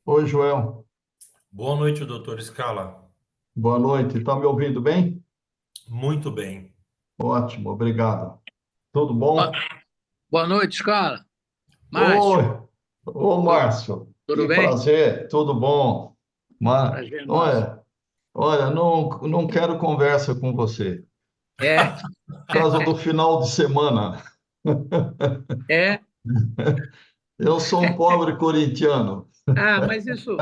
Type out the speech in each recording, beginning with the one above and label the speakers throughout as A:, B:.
A: Oi, Joel.
B: Boa noite, doutor Scala.
A: Boa noite. Está me ouvindo bem?
B: Muito bem.
A: Ótimo, obrigado. Tudo
C: Ó,
A: bom?
C: boa noite, Scala. Márcio,
A: Oi, ô
C: tu-
A: Márcio,
C: tudo
A: que
C: bem?
A: prazer, tudo bom?
C: Prazer nosso.
A: Olha, não quero conversa com você,
C: É,
A: por causa do final de semana.
C: é.
A: Eu sou um pobre corintiano.
C: Ah, mas isso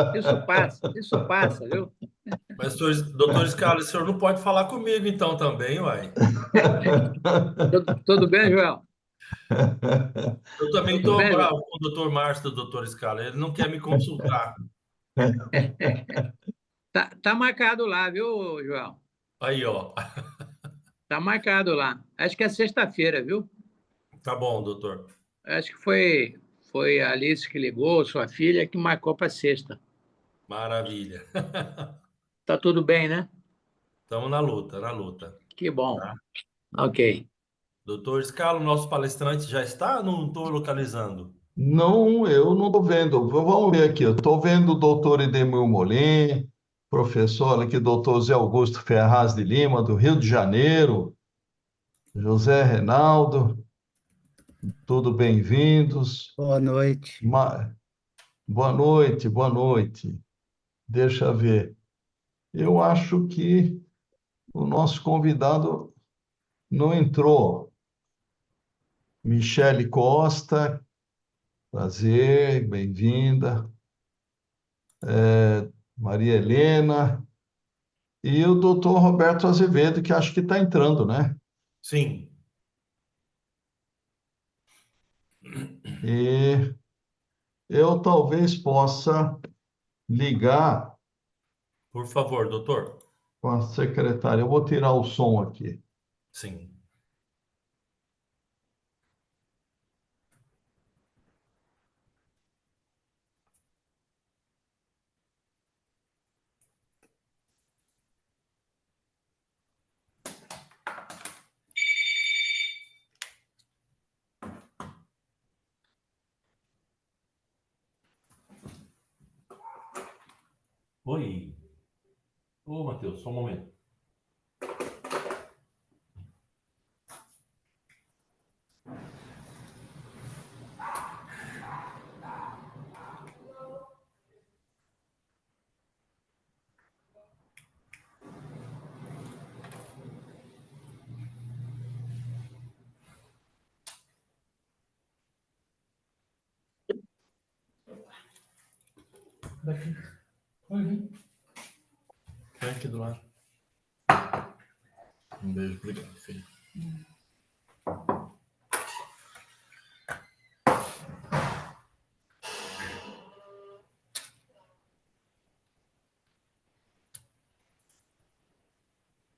C: passa, viu?
B: Mas, doutor Scala, o senhor não pode falar comigo então também, uai.
C: Tudo bem, Joel?
B: Eu também
C: Tudo
B: estou
C: bem, Joel?
B: bravo com o doutor Márcio do doutor Scala. Ele não quer me consultar.
C: Tá marcado lá, viu, Joel?
B: Aí, ó.
C: Tá marcado lá. Acho que é sexta-feira, viu?
B: Tá bom, doutor.
C: Acho que foi a Alice que ligou, sua filha, que marcou para sexta.
B: Maravilha.
C: Tá tudo bem, né?
B: Estamos na luta, na luta.
C: Que bom.
B: Tá?
C: Ok.
B: Doutor Scala, o nosso palestrante já está? Não estou localizando.
A: Não, eu não estou vendo. Vamos ver aqui. Eu estou vendo o doutor Edemil Molim, professor aqui, doutor Zé Augusto Ferraz de Lima, do Rio de Janeiro, José Reinaldo, tudo bem-vindos.
D: Boa noite.
A: Ma- Boa noite, boa noite. Deixa eu ver. Eu acho que o nosso convidado não entrou. Michele Costa, prazer, bem-vinda. Maria Helena. E o doutor Roberto Azevedo, que acho que está entrando, né?
B: Sim,
A: E eu talvez possa ligar
B: por favor, doutor.
A: com a secretária. Eu vou tirar o som aqui.
B: Sim. Oi. Ô, Matheus, só um momento. Daqui. Oi, vem. Vem aqui do lado. Um beijo, obrigado, filho.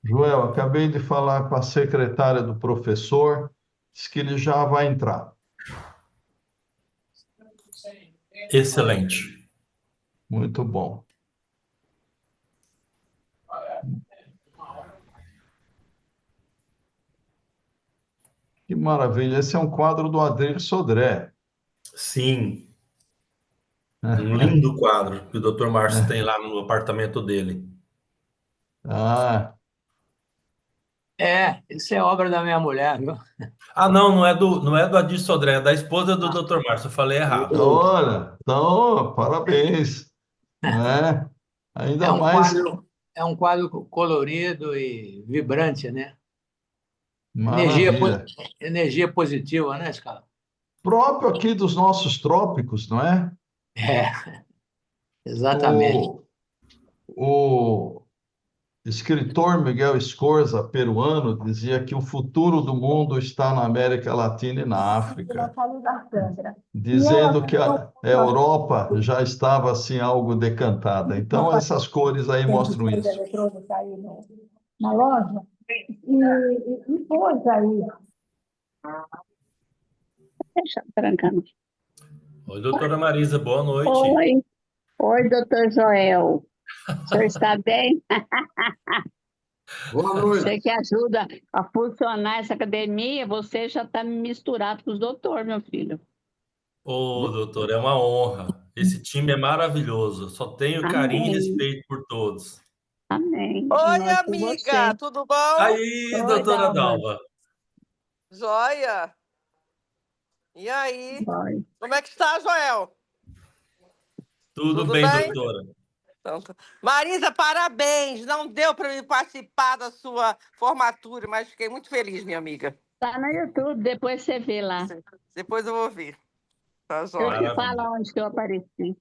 A: Joel, acabei de falar com a secretária do professor, diz que ele já vai entrar.
B: Excelente.
A: Muito bom. Que maravilha. Esse é um quadro do Adrir Sodré.
B: Sim, um lindo quadro que o doutor Márcio tem lá no apartamento dele.
A: Ah,
C: Isso é obra da minha mulher, viu?
B: Ah, não, não é do Adir Sodré, é da esposa do doutor Márcio. Eu falei errado.
A: olha, então, parabéns, né?
C: É
A: Ainda
C: um
A: mais
C: quadro, é um quadro colorido e vibrante, né? Energia, po-
A: maravilha.
C: energia positiva, né, Scala?
A: Próprio aqui dos nossos trópicos, não é?
C: É, exatamente.
A: O, o escritor Miguel Escorza, peruano, dizia que o futuro do mundo está na América Latina e na África, dizendo que a Europa já estava assim algo decantada. Então essas cores aí mostram isso.
E: eletrônica aí na loja e pôs aí. Deixa trancando.
B: Oi, doutora Marisa, boa noite.
E: Oi, oi, doutor Joel. O senhor está bem?
A: Boa
E: Você
A: noite.
E: que ajuda a funcionar essa academia, você já está misturado com os doutores, meu filho.
B: Ô, doutor, é uma honra. Esse time é maravilhoso. Só tenho carinho e
E: Amém.
B: respeito por todos.
E: Amém. E
D: Oi,
E: nós por
D: amiga,
E: você.
D: tudo bom?
B: Aí,
E: Oi,
B: doutora
E: Dalva.
B: Dalva,
D: Joia. E aí?
E: Oi.
D: Como é que está, Joel?
B: tudo
D: Tudo
B: bem,
D: bem?
B: doutora?
D: Então, Marisa, parabéns! Não deu para me participar da sua formatura, mas fiquei muito feliz, minha amiga.
E: Tá no YouTube, depois você vê lá.
D: Depois eu vou ver. Tá
E: Eu
D: joia.
E: te
B: Maravilha.
E: falo onde que eu apareci.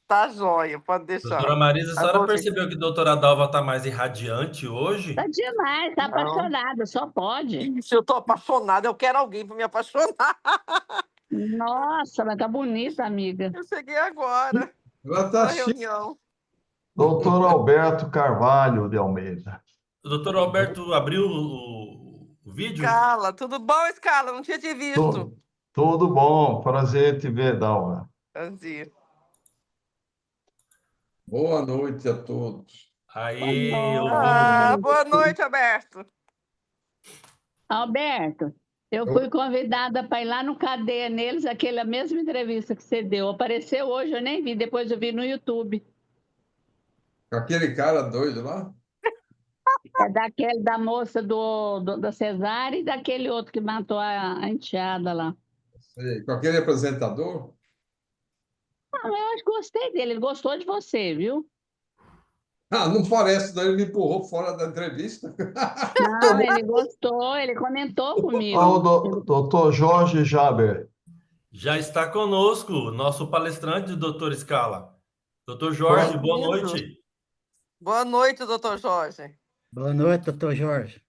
D: Tá joia, pode deixar.
B: Doutora Marisa, a
D: Tá
B: senhora
D: bom, gente.
B: percebeu que a doutora Dalva está mais irradiante
E: Tá
B: hoje?
E: demais, tá
D: Não.
E: apaixonada, só pode.
D: Ixi, eu tô apaixonada, eu quero alguém para me apaixonar.
E: Nossa, mas tá bonita, amiga.
D: Eu cheguei agora
A: Ela
D: na
A: está chique.
D: reunião.
A: Doutor Alberto Carvalho de Almeida.
B: O doutor Alberto abriu o vídeo?
D: Scala, tudo bom, Scala? Não tinha te visto.
A: Tudo bom, prazer te ver, Dalva.
D: Prazer.
F: Boa noite a todos.
B: Aí,
E: Boa
B: ouvimos.
D: Boa noite, Alberto.
E: Alberto, eu fui convidada para ir lá no Cadeia neles, aquela mesma entrevista que você deu. Apareceu hoje, eu nem vi, depois eu vi no YouTube.
F: Aquele cara doido lá?
E: É daquele da moça da Cesárea e daquele outro que matou a enteada lá.
F: Sei, com aquele apresentador?
E: Ah, eu acho que gostei dele, ele gostou de você, viu?
F: Ah, não parece, não. Ele me empurrou fora da entrevista.
E: Não, ele gostou, ele comentou
A: Ó, o
E: comigo.
A: doutor Jorge Jaber.
B: Já está conosco o nosso palestrante, doutor Scala. Doutor Jorge, boa
D: Bem-vindo.
B: noite.
D: Boa noite, doutor Jorge.
G: Boa noite, doutor Jorge.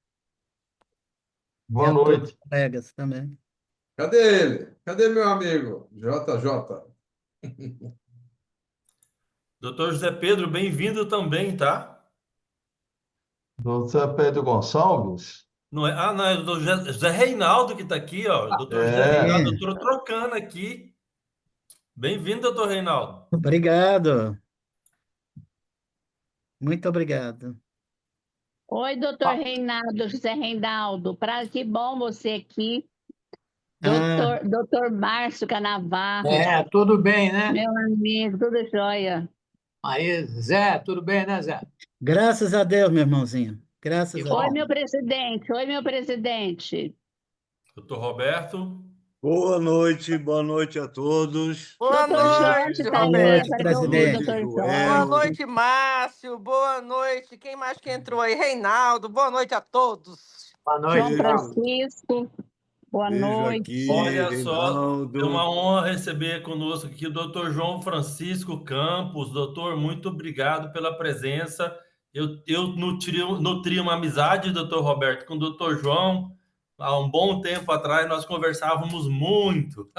G: E
A: Boa
G: a todos
A: noite.
G: os colegas também.
F: Cadê ele? Cadê meu amigo? JJ.
B: Doutor José Pedro, bem-vindo também, tá?
A: Doutor Pedro Gonçalves.
B: Não é? Ah, não, é o doutor José Reinaldo que está aqui, ó. Doutor José
A: É.
B: Reinaldo,
G: Sim.
B: doutor trocando aqui. Bem-vindo, doutor Reinaldo.
G: Obrigado. Muito obrigado.
E: Oi, doutor Reinaldo, José Reinaldo, que bom você aqui.
G: Ah,
E: Doutor Márcio Canavarro,
C: É, tudo bem, né?
E: meu amigo, tudo jóia.
C: Aí, Zé, tudo bem, né, Zé?
G: graças a Deus, meu irmãozinho. Graças
C: Que
G: a
E: Oi,
G: Deus.
C: bom.
E: meu presidente, oi, meu presidente.
B: Doutor Roberto.
H: Boa noite a todos.
D: Boa
E: Doutor Jorge
D: noite,
E: está
G: Boa
E: aí,
G: noite,
D: Roberto.
E: para ouvir,
G: presidente.
E: doutor
D: Boa
E: Jorge.
D: noite, Márcio. Boa noite. Quem mais que entrou aí? Reinaldo. Boa noite a todos.
C: Boa noite,
E: João
H: Vejo,
C: Paulo.
E: Francisco, boa
H: vejo
E: noite.
H: aqui
B: Olha só, é uma
H: Reinaldo.
B: honra receber conosco aqui o doutor João Francisco Campos. Doutor, muito obrigado pela presença. Eu nutri uma amizade, doutor Roberto, com o doutor João. Há um bom tempo atrás nós conversávamos muito.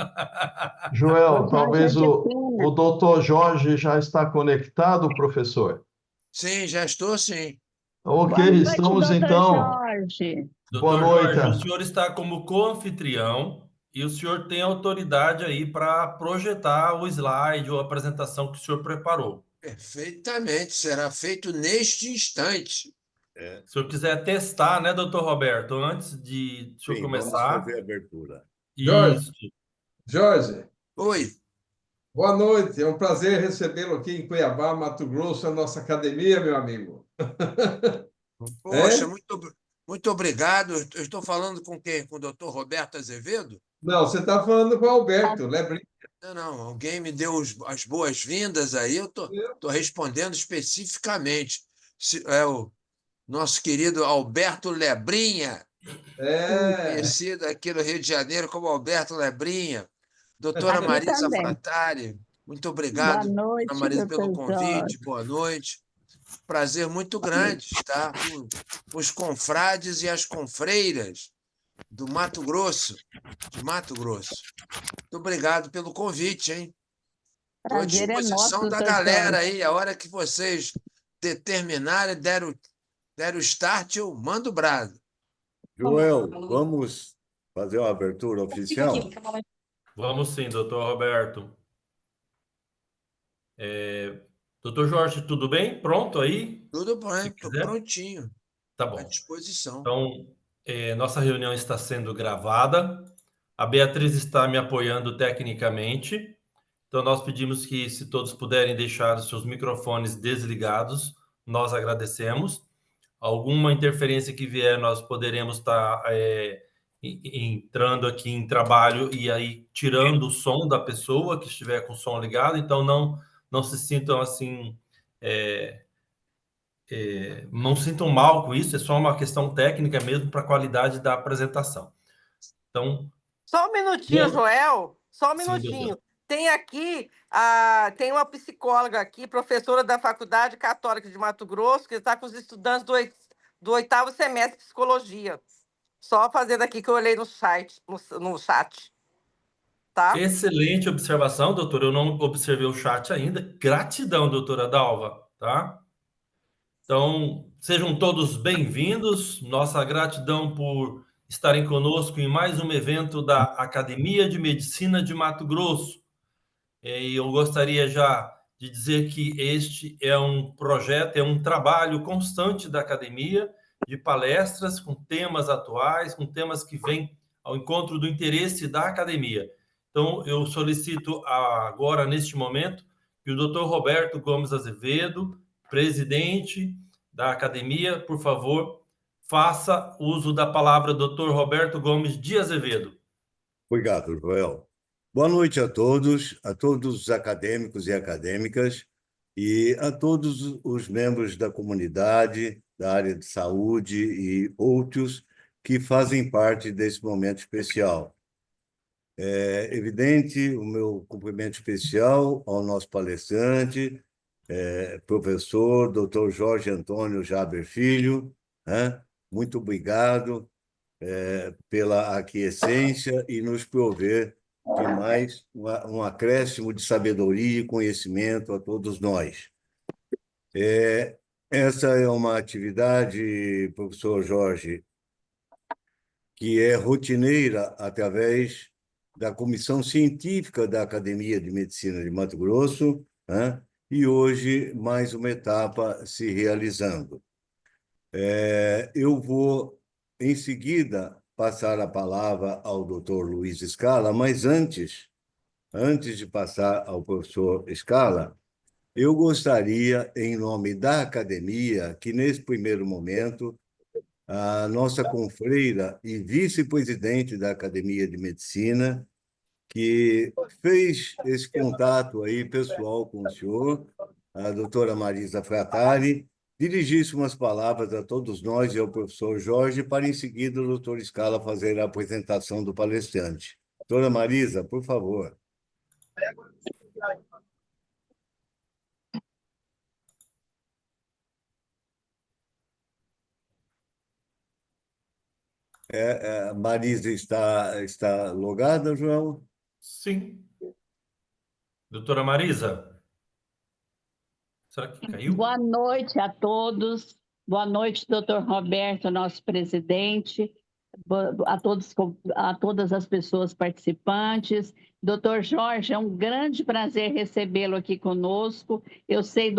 A: Joel,
E: Doutor
A: talvez
E: Jorge
A: o
E: Pina.
A: doutor Jorge já está conectado, professor.
I: Sim, já estou sim.
A: Ok,
E: Boa noite,
A: estamos
E: doutor
A: então.
E: Jorge.
A: Boa
B: Doutor
A: noite.
B: Jorge, o senhor está como co-anfitrião e o senhor tem autoridade aí para projetar o slide ou a apresentação que o senhor preparou.
I: Perfeitamente, será feito neste instante.
B: Se o senhor quiser testar, né, doutor Roberto, antes de o senhor
H: Sim, vamos
B: começar.
H: fazer a abertura.
F: Jorge.
B: Isso.
F: Jorge,
I: Oi,
F: boa noite. É um prazer recebê-lo aqui em Cuiabá, Mato Grosso, a nossa academia, meu amigo.
I: poxa,
F: É?
I: muito obrigado. Eu estou falando com quem? Com o doutor Roberto Azevedo?
F: Não, você está falando com o Alberto, lembre?
I: Não, alguém me deu as boas-vindas aí, eu estou respondendo especificamente. É o nosso querido Alberto Lebrinha,
F: É.
I: conhecido aqui no Rio de Janeiro como Alberto Lebrinha. Doutora
E: Aqui
I: Marisa
E: também.
I: Fratari, muito
E: Boa
I: obrigado,
E: noite,
I: doutora Marisa, pelo
E: doutor Jorge.
I: convite, boa noite. Prazer muito grande estar com os confrades e as confreiras do Mato Grosso, de Mato Grosso. Muito obrigado pelo convite, hein? Estou à
E: Prazer é
I: disposição
E: nosso,
I: da
E: doutor
I: galera
E: Jorge.
I: aí, a hora que vocês determinarem, der o start, eu mando o brado.
H: Joel, vamos fazer uma abertura oficial?
B: Vamos sim, doutor Roberto. Doutor Jorge, tudo bem? Pronto aí?
I: Tudo bem,
B: Se
I: estou
B: quiser.
I: prontinho,
B: Tá
I: à
B: bom.
I: disposição.
B: Então, nossa reunião está sendo gravada. A Beatriz está me apoiando tecnicamente. Então, nós pedimos que, se todos puderem deixar os seus microfones desligados, nós agradecemos. Alguma interferência que vier, nós poderemos estar entrando aqui em trabalho e aí tirando o som da pessoa que estiver com o som ligado. Então, não se sintam assim, não se sintam mal com isso, é só uma questão técnica mesmo para a qualidade da apresentação. Então,
D: só um minutinho, Joel, só um
B: sim,
D: minutinho.
B: doutor.
D: Tem aqui, tem uma psicóloga aqui, professora da Faculdade Católica de Mato Grosso, que está com os estudantes do 8º semestre de Psicologia. Só fazendo aqui que eu olhei no chat. Tá?
B: Excelente observação, doutor. Eu não observei o chat ainda. Gratidão, doutora Dalva, tá? Então, sejam todos bem-vindos. Nossa gratidão por estarem conosco em mais um evento da Academia de Medicina de Mato Grosso. E eu gostaria já de dizer que este é um projeto, é um trabalho constante da academia, de palestras com temas atuais, com temas que vêm ao encontro do interesse da academia. Então, eu solicito agora, neste momento, que o Dr. Roberto Gomes Azevedo, presidente da academia, por favor, faça uso da palavra Dr. Roberto Gomes de Azevedo.
H: Obrigado, Joel. Boa noite a todos os acadêmicos e acadêmicas e a todos os membros da comunidade, da área de saúde e outros que fazem parte desse momento especial. É evidente o meu cumprimento especial ao nosso palestrante, professor Dr. Jorge Antônio Jaber Filho, né? Muito obrigado pela aquiescência e nos prover de mais um acréscimo de sabedoria e conhecimento a todos nós. Essa é uma atividade, professor Jorge, que é rotineira através da Comissão Científica da Academia de Medicina de Mato Grosso, né? E hoje mais uma etapa se realizando. Eu vou, em seguida, passar a palavra ao Dr. Luiz Scala, mas antes de passar ao professor Scala, eu gostaria, em nome da academia, que nesse primeiro momento a nossa confreira e vice-presidente da Academia de Medicina, que fez esse contato aí pessoal com o senhor, a doutora Marisa Fratari, dirigisse umas palavras a todos nós e ao professor Jorge, para em seguida o doutor Scala fazer a apresentação do palestrante. Doutora Marisa, por favor. Marisa está logada, João?
B: Sim. Doutora Marisa? Será que caiu?
E: Boa noite a todos. Boa noite, doutor Roberto, nosso presidente, a todas as pessoas participantes. Doutor Jorge, é um grande prazer recebê-lo aqui conosco. Eu sei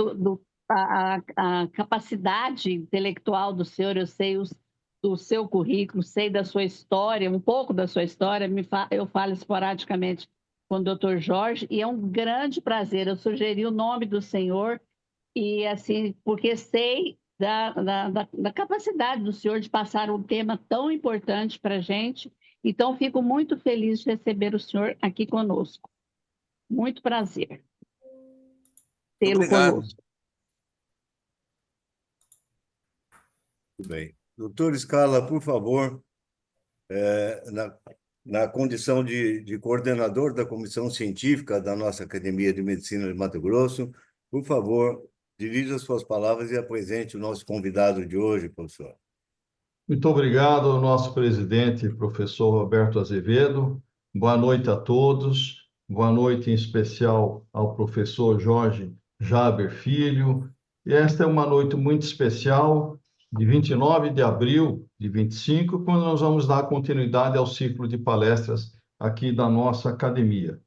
E: a capacidade intelectual do senhor, eu sei do seu currículo, sei da sua história, um pouco da sua história, eu falo esporadicamente com o doutor Jorge, e é um grande prazer. Eu sugeri o nome do senhor, e assim, porque sei da capacidade do senhor de passar um tema tão importante para a gente. Então, fico muito feliz de receber o senhor aqui conosco. Muito prazer tê-lo conosco.
H: Muito bem. Doutor Scala, por favor, na condição de coordenador da comissão científica da nossa Academia de Medicina de Mato Grosso, por favor, dirija suas palavras e apresente o nosso convidado de hoje, professor.
A: Muito obrigado ao nosso presidente, professor Roberto Azevedo. Boa noite a todos. Boa noite, em especial, ao professor Jorge Jaber Filho. E esta é uma noite muito especial, de 29 de abril de 25, quando nós vamos dar continuidade ao ciclo de palestras aqui da nossa academia.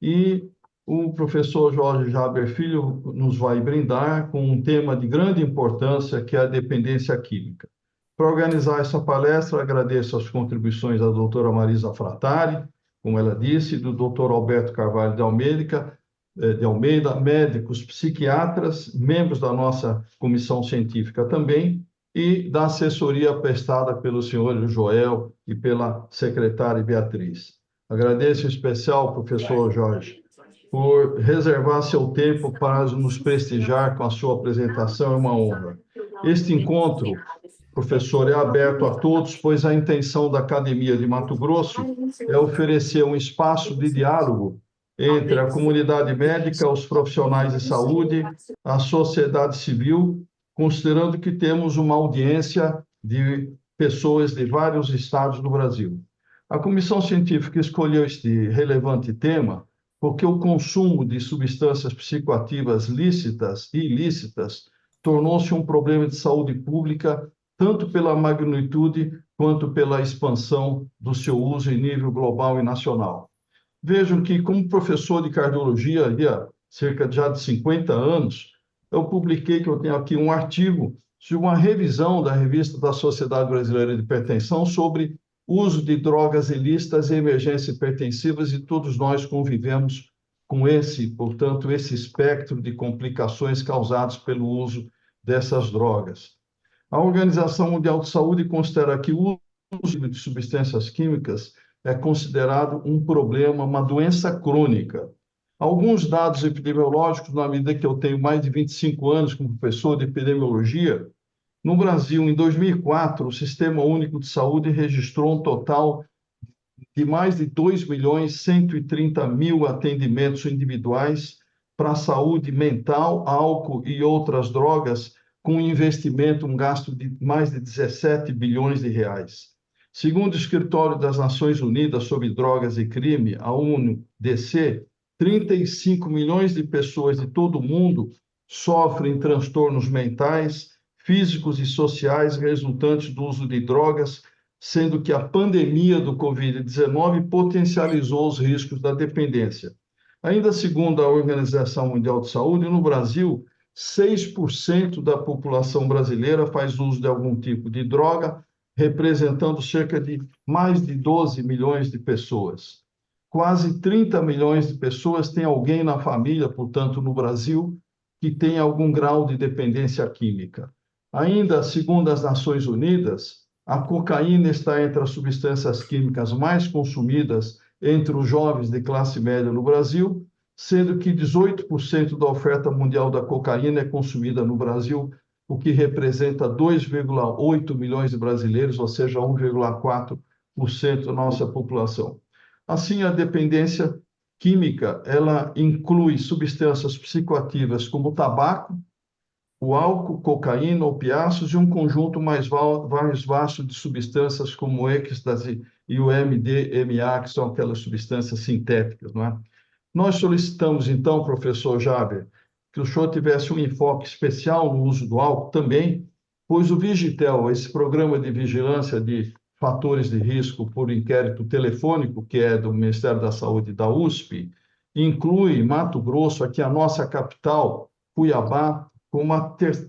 A: E o professor Jorge Jaber Filho nos vai brindar com um tema de grande importância, que é a dependência química. Para organizar essa palestra, agradeço as contribuições da doutora Marisa Fratari, como ela disse, do Dr. Alberto Carvalho de Almeida, médicos, psiquiatras, membros da nossa comissão científica também, e da assessoria prestada pelo senhor Joel e pela secretária Beatriz. Agradeço em especial, professor Jorge, por reservar seu tempo para nos prestigiar com a sua apresentação, é uma honra. Este encontro, professor, é aberto a todos, pois a intenção da Academia de Mato Grosso é oferecer um espaço de diálogo entre a comunidade médica, os profissionais de saúde, a sociedade civil, considerando que temos uma audiência de pessoas de vários estados do Brasil. A comissão científica escolheu este relevante tema porque o consumo de substâncias psicoativas lícitas e ilícitas tornou-se um problema de saúde pública, tanto pela magnitude quanto pela expansão do seu uso em nível global e nacional. Vejam que, como professor de cardiologia há cerca já de 50 anos, eu publiquei, que eu tenho aqui um artigo de uma revisão da revista da Sociedade Brasileira de Hipertensão sobre uso de drogas ilícitas e emergências hipertensivas, e todos nós convivemos com portanto, esse espectro de complicações causadas pelo uso dessas drogas. A Organização Mundial de Saúde considera que o uso de substâncias químicas é considerado um problema, uma doença crônica. Alguns dados epidemiológicos, na medida que eu tenho mais de 25 anos como professor de epidemiologia, no Brasil, em 2004, o Sistema Único de Saúde registrou um total de mais de 2.130.000 atendimentos individuais para a saúde mental, álcool e outras drogas, com um investimento, um gasto de mais de 17 bilhões de reais. Segundo o Escritório das Nações Unidas sobre Drogas e Crime, a ONU-DC, 35 milhões de pessoas de todo o mundo sofrem transtornos mentais, físicos e sociais resultantes do uso de drogas, sendo que a pandemia do Covid-19 potencializou os riscos da dependência. Ainda segundo a Organização Mundial de Saúde, no Brasil, 6% da população brasileira faz uso de algum tipo de droga, representando cerca de mais de 12 milhões de pessoas. Quase 30 milhões de pessoas têm alguém na família, portanto, no Brasil, que tem algum grau de dependência química. Ainda, segundo as Nações Unidas, a cocaína está entre as substâncias químicas mais consumidas entre os jovens de classe média no Brasil, sendo que 18% da oferta mundial da cocaína é consumida no Brasil, o que representa 2,8 milhões de brasileiros, ou seja, 1,4% da nossa população. Assim, a dependência química, ela inclui substâncias psicoativas como o tabaco, o álcool, cocaína, opiáceos e um conjunto mais vasto de substâncias como o êxtase e o MDMA, que são aquelas substâncias sintéticas, não é? Nós solicitamos, então, professor Jaber, que o senhor tivesse um enfoque especial no uso do álcool também, pois o Vigitel, esse programa de vigilância de fatores de risco por inquérito telefônico, que é do Ministério da Saúde e da USP, inclui Mato Grosso, aqui a nossa capital, Cuiabá,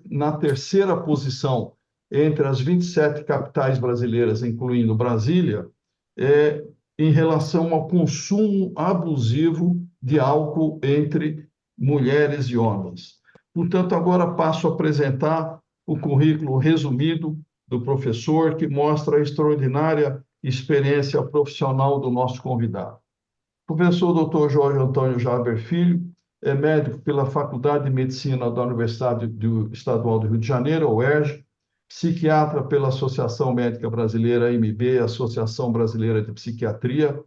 A: na terceira posição entre as 27 capitais brasileiras, incluindo Brasília, em relação ao consumo abusivo de álcool entre mulheres e homens. Portanto, agora passo a apresentar o currículo resumido do professor, que mostra a extraordinária experiência profissional do nosso convidado. O professor Dr. Jorge Antônio Jaber Filho é médico pela Faculdade de Medicina da Universidade Estadual do Rio de Janeiro, a UERJ, psiquiatra pela Associação Médica Brasileira, AMB, Associação Brasileira de Psiquiatria,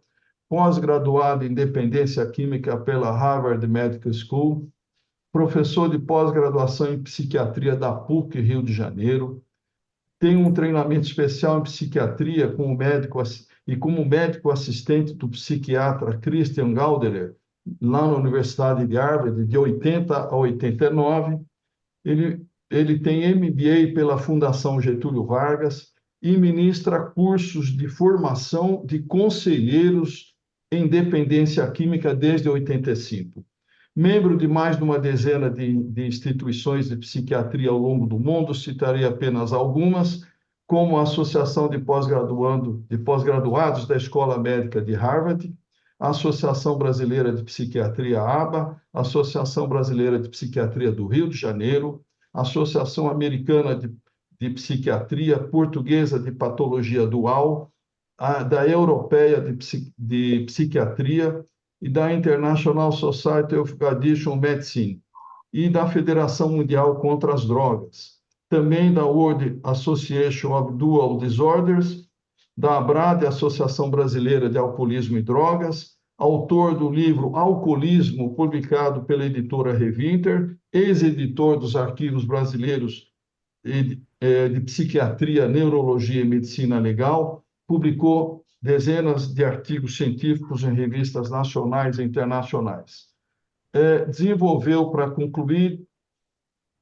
A: pós-graduado em Dependência Química pela Harvard Medical School, professor de pós-graduação em Psiquiatria da PUC, Rio de Janeiro, tem um treinamento especial em psiquiatria como médico assistente do psiquiatra Christian Gauderer, lá na Universidade de Harvard, de 80 a 89. Ele tem MBA pela Fundação Getúlio Vargas e ministra cursos de formação de conselheiros em dependência química desde 85. Membro de mais de uma dezena de instituições de psiquiatria ao longo do mundo, citarei apenas algumas, como a Associação de Pós-Graduados da Escola Médica de Harvard, a Associação Brasileira de Psiquiatria, ABA, a Associação Brasileira de Psiquiatria do Rio de Janeiro, a Associação Americana de Psiquiatria, Portuguesa de Patologia Dual, da Europeia de Psiquiatria e da International Society of Addiction Medicine e da Federação Mundial contra as Drogas, também da World Association of Dual Disorders, da ABRAD, Associação Brasileira de Alcoolismo e Drogas, autor do livro Alcoolismo, publicado pela editora Revínter, ex-editor dos Arquivos Brasileiros de Psiquiatria, Neurologia e Medicina Legal, publicou dezenas de artigos científicos em revistas nacionais e internacionais. Desenvolveu, para concluir,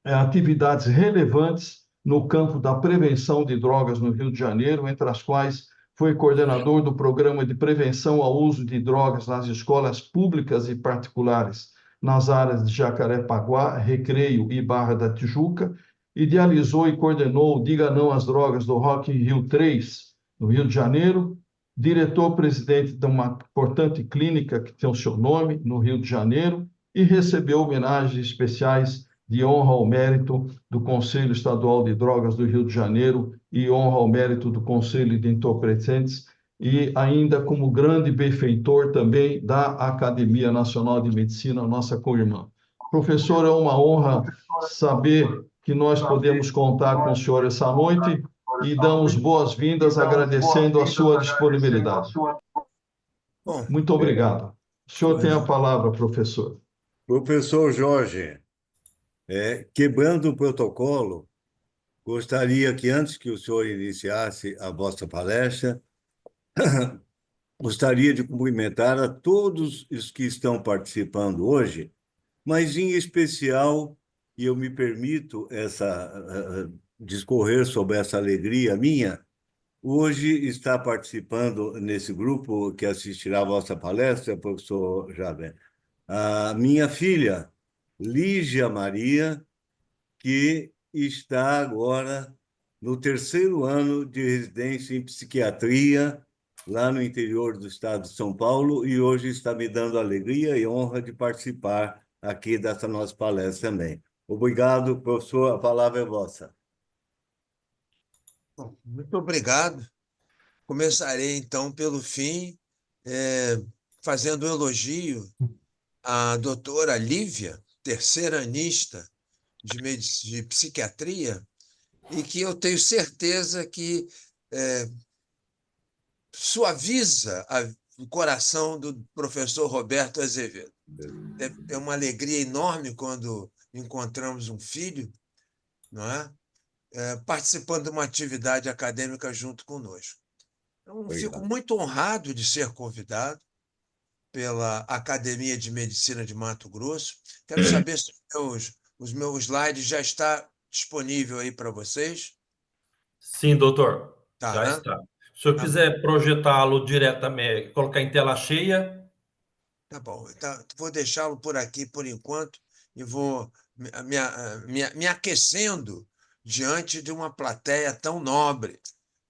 A: atividades relevantes no campo da prevenção de drogas no Rio de Janeiro, entre as quais foi coordenador do Programa de Prevenção ao Uso de Drogas nas escolas públicas e particulares nas áreas de Jacarepaguá, Recreio e Barra da Tijuca, idealizou e coordenou o Diga Não às Drogas do Rock in Rio 3, no Rio de Janeiro, diretor-presidente de uma importante clínica que tem o seu nome, no Rio de Janeiro, e recebeu homenagens especiais de honra ao mérito do Conselho Estadual de Drogas do Rio de Janeiro e honra ao mérito do Conselho de Entorpecentes, e ainda como grande benfeitor também da Academia Nacional de Medicina, nossa co-irmã. Professor, é uma honra saber que nós podemos contar com o senhor essa noite e damos boas-vindas agradecendo a sua disponibilidade.
I: Bom,
A: Muito obrigado. O senhor tem a palavra, professor.
H: Professor Jorge, quebrando o protocolo, gostaria que, antes que o senhor iniciasse a vossa palestra, gostaria de cumprimentar a todos os que estão participando hoje, mas, em especial, e eu me permito discorrer sobre essa alegria minha, hoje está participando nesse grupo que assistirá a vossa palestra, professor Jaber, a minha filha, Lígia Maria, que está agora no 3º ano de residência em psiquiatria, lá no interior do estado de São Paulo, e hoje está me dando alegria e honra de participar aqui dessa nossa palestra também. Obrigado, professor, a palavra é vossa.
I: Bom, muito obrigado. Começarei, então, pelo fim, fazendo um elogio à doutora Lívia, terceiranista de psiquiatria, e que eu tenho certeza que suaviza o coração do professor Roberto Azevedo. É uma alegria enorme quando encontramos um filho, não é? Participando de uma atividade acadêmica junto conosco. Então, fico muito honrado de ser convidado pela Academia de Medicina de Mato Grosso. Quero saber se os meus slides já estão disponíveis aí para vocês.
B: Sim, doutor.
I: Tá,
B: Já
I: né?
B: está. Se eu quiser projetá-lo diretamente, colocar em tela cheia.
I: Tá bom. Então, vou deixá-lo por aqui por enquanto e vou me aquecendo diante de uma plateia tão nobre,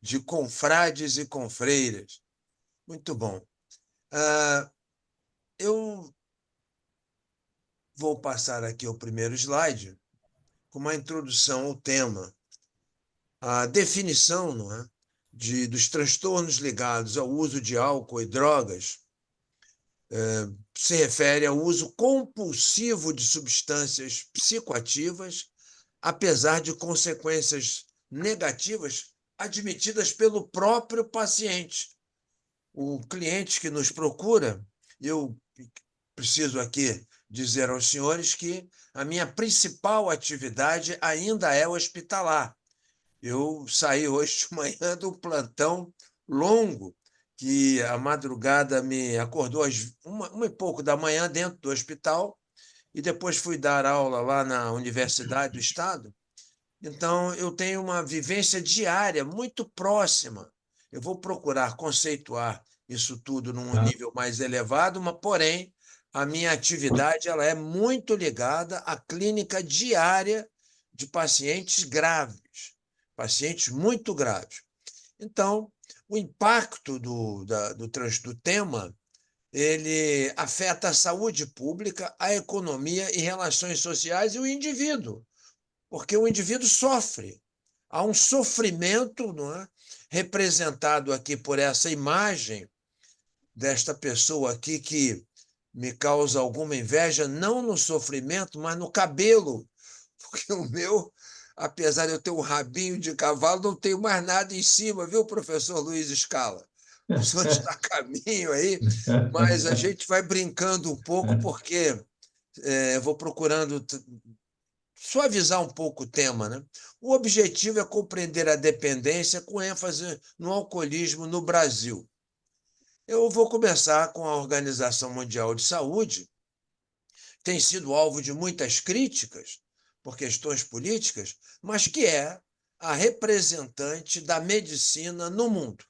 I: de confrades e confreiras. Muito bom. Eu vou passar aqui o primeiro slide com uma introdução ao tema. A definição, não é, dos transtornos ligados ao uso de álcool e drogas se refere ao uso compulsivo de substâncias psicoativas, apesar de consequências negativas admitidas pelo próprio paciente. O cliente que nos procura, eu preciso aqui dizer aos senhores que a minha principal atividade ainda é hospitalar. Eu saí hoje de manhã do plantão longo, que a madrugada me acordou às 1h pouco da manhã dentro do hospital, e depois fui dar aula lá na Universidade do Estado. Então, eu tenho uma vivência diária muito próxima. Eu vou procurar conceituar isso tudo num nível mais elevado, mas, porém, a minha atividade ela é muito ligada à clínica diária de pacientes graves, pacientes muito graves. Então, o impacto do tema ele afeta a saúde pública, a economia e relações sociais e o indivíduo, porque o indivíduo sofre. Há um sofrimento, não é? Representado aqui por essa imagem desta pessoa aqui que me causa alguma inveja, não no sofrimento, mas no cabelo, porque o meu, apesar de eu ter um rabinho de cavalo, não tenho mais nada em cima, viu, professor Luiz Scala? O senhor está a caminho aí, mas a gente vai brincando um pouco, porque vou procurando suavizar um pouco o tema, né? O objetivo é compreender a dependência com ênfase no alcoolismo no Brasil. Eu vou começar com a Organização Mundial de Saúde, tem sido alvo de muitas críticas por questões políticas, mas que é a representante da medicina no mundo.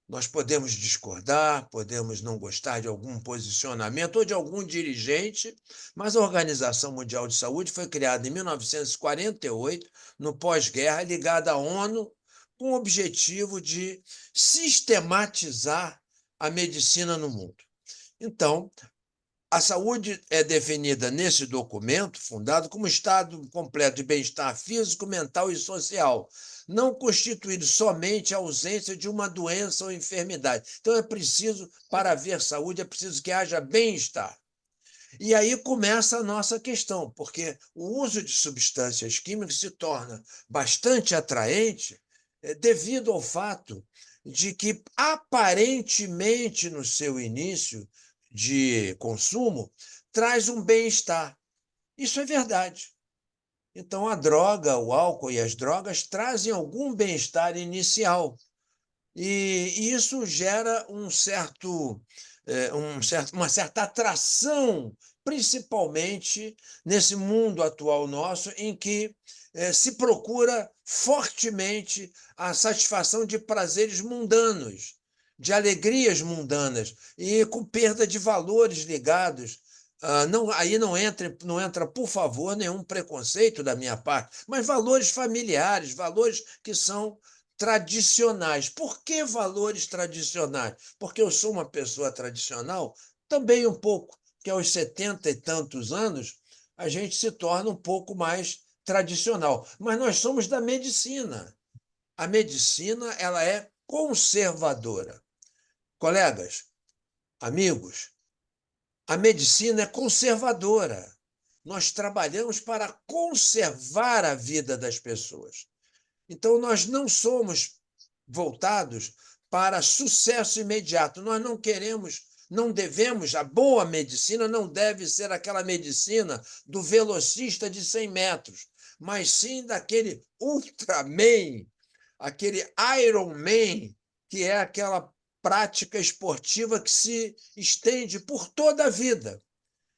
I: Nós podemos discordar, podemos não gostar de algum posicionamento ou de algum dirigente, mas a Organização Mundial de Saúde foi criada em 1948, no pós-guerra, ligada à ONU, com o objetivo de sistematizar a medicina no mundo. Então, a saúde é definida nesse documento, fundado como estado completo de bem-estar físico, mental e social, não constituído somente a ausência de uma doença ou enfermidade. Então, é preciso, para haver saúde, é preciso que haja bem-estar. E aí começa a nossa questão, porque o uso de substâncias químicas se torna bastante atraente devido ao fato de que, aparentemente, no seu início de consumo, traz um bem-estar. Isso é verdade. Então, a droga, o álcool e as drogas trazem algum bem-estar inicial. E isso gera uma certa atração, principalmente nesse mundo atual nosso, em que se procura fortemente a satisfação de prazeres mundanos, de alegrias mundanas, e com perda de valores ligados. Aí não entra, por favor, nenhum preconceito da minha parte, mas valores familiares, valores que são tradicionais. Por que valores tradicionais? Porque eu sou uma pessoa tradicional, também um pouco, que aos 70 e tantos anos a gente se torna um pouco mais tradicional. Mas nós somos da medicina. A medicina, ela é conservadora. Colegas, amigos, a medicina é conservadora. Nós trabalhamos para conservar a vida das pessoas. Então, nós não somos voltados para sucesso imediato. Nós não queremos, não devemos, a boa medicina não deve ser aquela medicina do velocista de 100 metros, mas sim daquele Ultraman, aquele Ironman, que é aquela prática esportiva que se estende por toda a vida.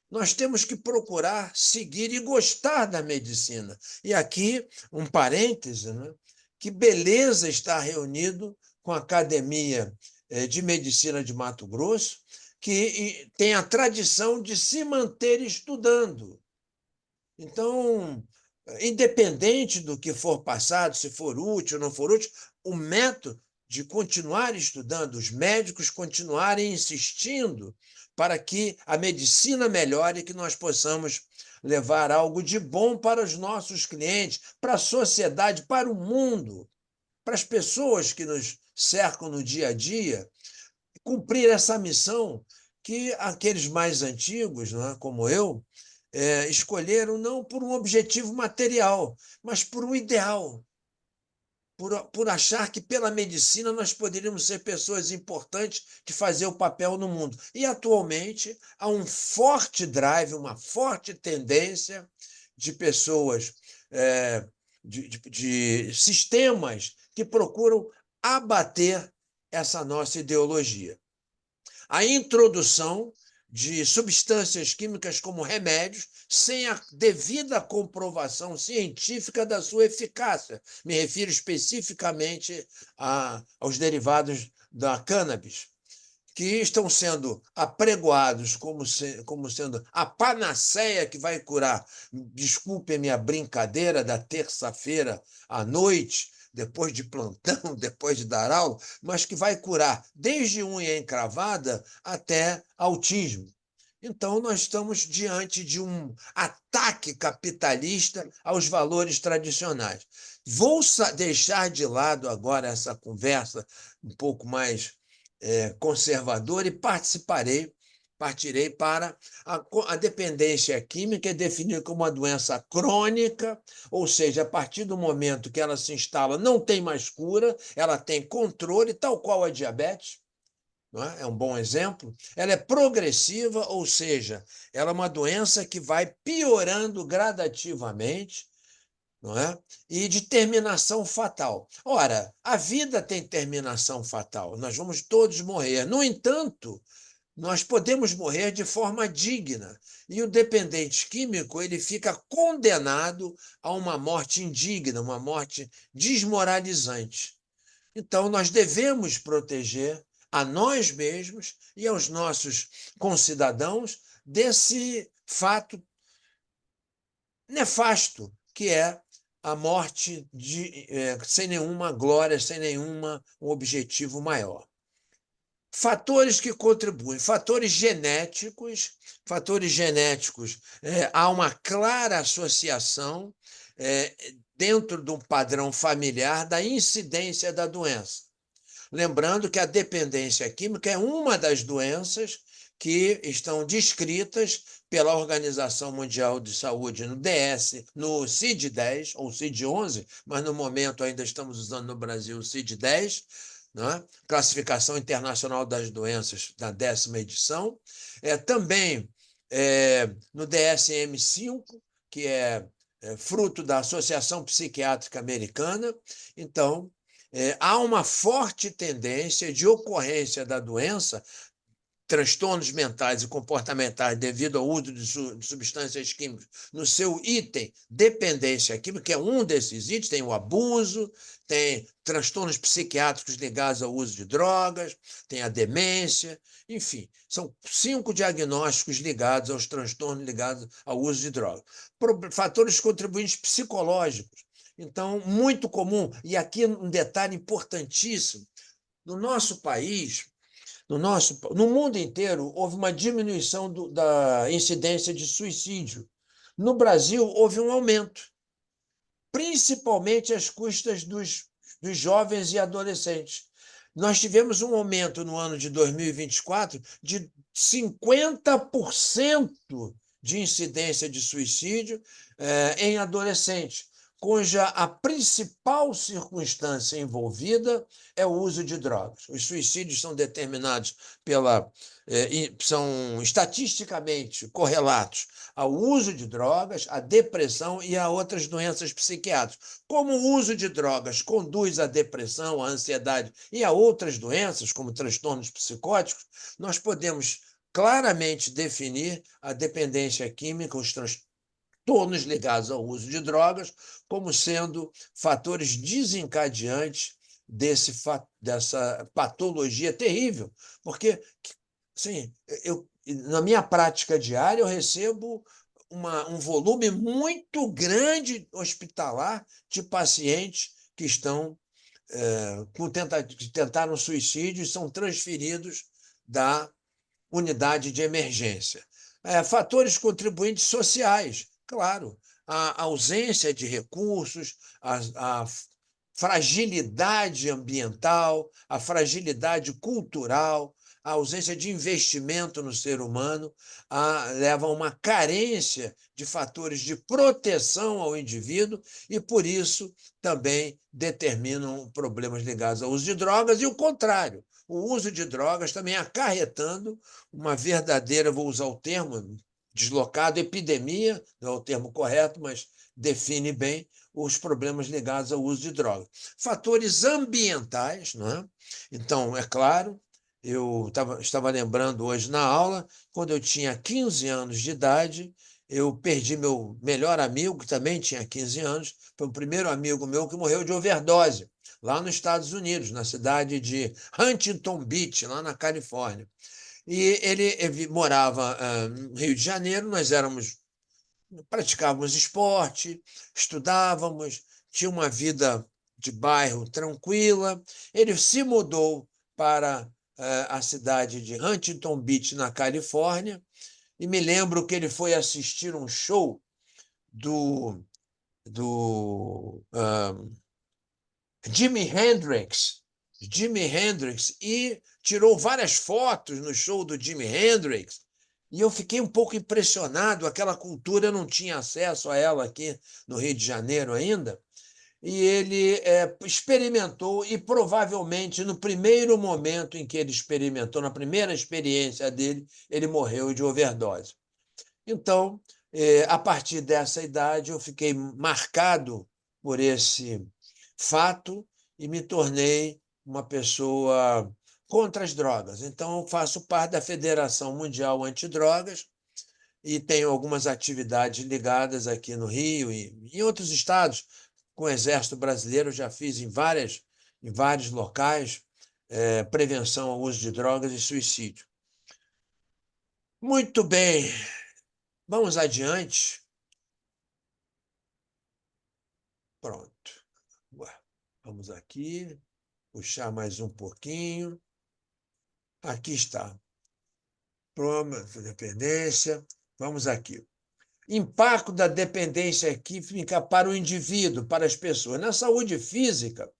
I: Nós temos que procurar seguir e gostar da medicina. E aqui, um parêntese, né? Que beleza estar reunido com a Academia de Medicina de Mato Grosso, que tem a tradição de se manter estudando. Então, independente do que for passado, se for útil ou não for útil, o método de continuar estudando, os médicos continuarem insistindo para que a medicina melhore e que nós possamos levar algo de bom para os nossos clientes, para a sociedade, para o mundo, para as pessoas que nos cercam no dia a dia, cumprir essa missão que aqueles mais antigos, não é, como eu, escolheram não por um objetivo material, mas por um ideal, por achar que pela medicina nós poderíamos ser pessoas importantes de fazer o papel no mundo. E atualmente há um forte drive, uma forte tendência de pessoas, de sistemas que procuram abater essa nossa ideologia. A introdução de substâncias químicas como remédios, sem a devida comprovação científica da sua eficácia. Me refiro especificamente aos derivados da cannabis, que estão sendo apregoados como sendo a panaceia que vai curar. Desculpe a minha brincadeira da terça-feira à noite, depois de plantão, depois de dar aula, mas que vai curar desde unha encravada até autismo. Então, nós estamos diante de um ataque capitalista aos valores tradicionais. Vou deixar de lado agora essa conversa um pouco mais conservadora e partirei para a dependência química, é definida como uma doença crônica, ou seja, a partir do momento que ela se instala, não tem mais cura, ela tem controle, tal qual a diabetes. Não é? É um bom exemplo. Ela é progressiva, ou seja, ela é uma doença que vai piorando gradativamente, não é? E de terminação fatal. Ora, a vida tem terminação fatal, nós vamos todos morrer. No entanto, nós podemos morrer de forma digna. E o dependente químico ele fica condenado a uma morte indigna, uma morte desmoralizante. Então, nós devemos proteger a nós mesmos e aos nossos concidadãos desse fato nefasto, que é a morte sem nenhuma glória, sem nenhum objetivo maior. Fatores que contribuem, fatores genéticos, há uma clara associação dentro de um padrão familiar da incidência da doença. Lembrando que a dependência química é uma das doenças que estão descritas pela Organização Mundial de Saúde no CID-10 ou CID-11, mas no momento ainda estamos usando no Brasil o CID-10, né? Classificação Internacional das Doenças, da 10ª edição. Também no DSM-5, que é fruto da Associação Psiquiátrica Americana. Então, há uma forte tendência de ocorrência da doença, transtornos mentais e comportamentais devido ao uso de substâncias químicas no seu item dependência química, que é um desses itens, tem o abuso, tem transtornos psiquiátricos ligados ao uso de drogas, tem a demência, enfim, são 5 diagnósticos ligados aos transtornos ligados ao uso de drogas. Fatores contribuintes psicológicos. Então, muito comum, e aqui um detalhe importantíssimo, no nosso país, no mundo inteiro, houve uma diminuição da incidência de suicídio. No Brasil, houve um aumento, principalmente às custas dos jovens e adolescentes. Nós tivemos um aumento no ano de 2024 de 50% de incidência de suicídio em adolescentes, cuja a principal circunstância envolvida é o uso de drogas. Os suicídios são determinados são estatisticamente correlatos ao uso de drogas, à depressão e a outras doenças psiquiátricas. Como o uso de drogas conduz à depressão, à ansiedade e a outras doenças, como transtornos psicóticos, nós podemos claramente definir a dependência química, os transtornos ligados ao uso de drogas, como sendo fatores desencadeantes dessa patologia terrível. Porque, assim, na minha prática diária, eu recebo um volume muito grande hospitalar de pacientes que estão que tentaram suicídio e são transferidos da unidade de emergência. Fatores contribuintes sociais, claro, a ausência de recursos, a fragilidade ambiental, a fragilidade cultural, a ausência de investimento no ser humano leva a uma carência de fatores de proteção ao indivíduo e, por isso, também determinam problemas ligados ao uso de drogas e o contrário. O uso de drogas também acarretando uma verdadeira, vou usar o termo deslocado, epidemia, não é o termo correto, mas define bem os problemas ligados ao uso de drogas. Fatores ambientais, não é? Então, é claro, eu estava lembrando hoje na aula, quando eu tinha 15 anos de idade, eu perdi meu melhor amigo, que também tinha 15 anos, foi o primeiro amigo meu que morreu de overdose, lá nos Estados Unidos, na cidade de Huntington Beach, lá na Califórnia. E ele morava no Rio de Janeiro, nós praticávamos esporte, estudávamos, tinha uma vida de bairro tranquila. Ele se mudou para a cidade de Huntington Beach, na Califórnia, e me lembro que ele foi assistir um show do Jimi Hendrix, e tirou várias fotos no show do Jimi Hendrix, e eu fiquei um pouco impressionado. Aquela cultura, eu não tinha acesso a ela aqui no Rio de Janeiro ainda, e ele experimentou, e provavelmente no primeiro momento em que ele experimentou, na primeira experiência dele, ele morreu de overdose. Então, a partir dessa idade, eu fiquei marcado por esse fato e me tornei uma pessoa contra as drogas. Então, eu faço parte da Federação Mundial Antidrogas e tenho algumas atividades ligadas aqui no Rio e em outros estados. Com o Exército Brasileiro, já fiz em vários locais prevenção ao uso de drogas e suicídio. Muito bem, vamos adiante. Pronto. Vamos aqui, puxar mais um pouquinho. Aqui está. Dependência. Vamos aqui. Impacto da dependência química para o indivíduo, para as pessoas. Na saúde física,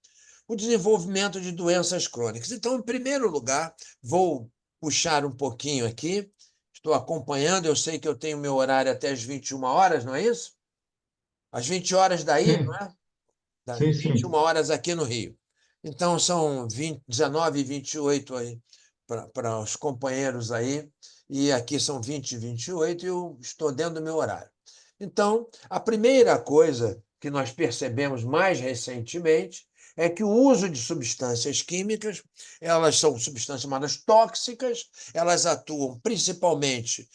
I: o desenvolvimento de doenças crônicas. Então, em primeiro lugar, vou puxar um pouquinho aqui. Estou acompanhando, eu sei que eu tenho meu horário até às 21 horas, não é isso? Às 20 horas daí, não é? Das
A: Sim,
I: 21
A: sim.
I: horas aqui no Rio. Então, são 19h28 aí para os companheiros aí, e aqui são 20h28 e eu estou dentro do meu horário. Então, a primeira coisa que nós percebemos mais recentemente é que o uso de substâncias químicas, elas são substâncias chamadas tóxicas, elas atuam principalmente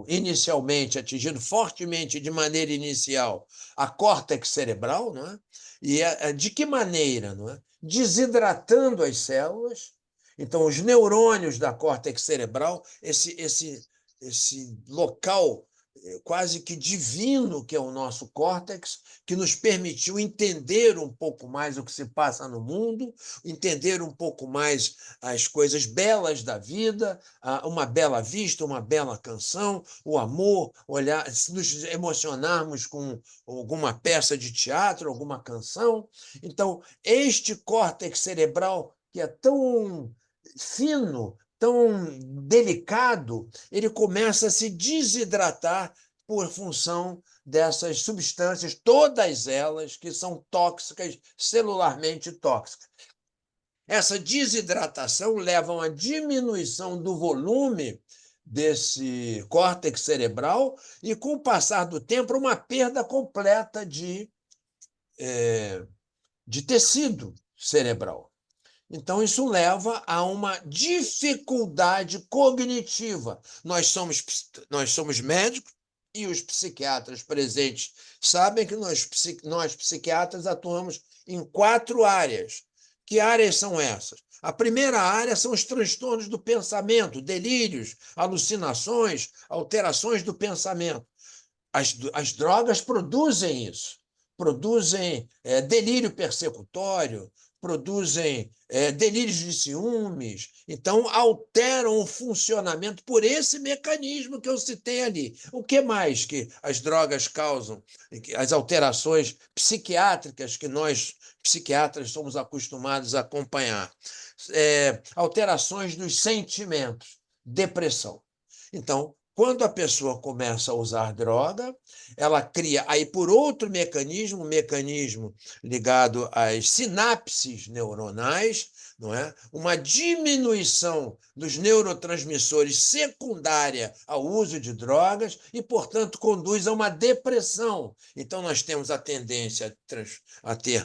I: inicialmente, atingindo fortemente, de maneira inicial, a córtex cerebral, não é? E de que maneira? Não é? Desidratando as células. Então, os neurônios da córtex cerebral, esse local quase que divino que é o nosso córtex, que nos permitiu entender um pouco mais o que se passa no mundo, entender um pouco mais as coisas belas da vida, uma bela vista, uma bela canção, o amor, olhar, nos emocionarmos com alguma peça de teatro, alguma canção. Então, este córtex cerebral, que é tão fino, tão delicado, ele começa a se desidratar por função dessas substâncias, todas elas que são tóxicas, celularmente tóxicas. Essa desidratação leva a uma diminuição do volume desse córtex cerebral e, com o passar do tempo, uma perda completa de tecido cerebral. Então, isso leva a uma dificuldade cognitiva. Nós somos médicos e os psiquiatras presentes sabem que nós psiquiatras atuamos em 4 áreas. Que áreas são essas? A primeira área são os transtornos do pensamento, delírios, alucinações, alterações do pensamento. As drogas produzem isso. Produzem delírio persecutório, produzem delírios de ciúmes, então alteram o funcionamento por esse mecanismo que eu citei ali. O que mais que as drogas causam? As alterações psiquiátricas que nós, psiquiatras, somos acostumados a acompanhar. Alterações dos sentimentos, depressão. Então, quando a pessoa começa a usar droga, ela cria, aí por outro mecanismo, um mecanismo ligado às sinapses neuronais, não é? Uma diminuição dos neurotransmissores secundária ao uso de drogas e, portanto, conduz a uma depressão. Então, nós temos a tendência a ter,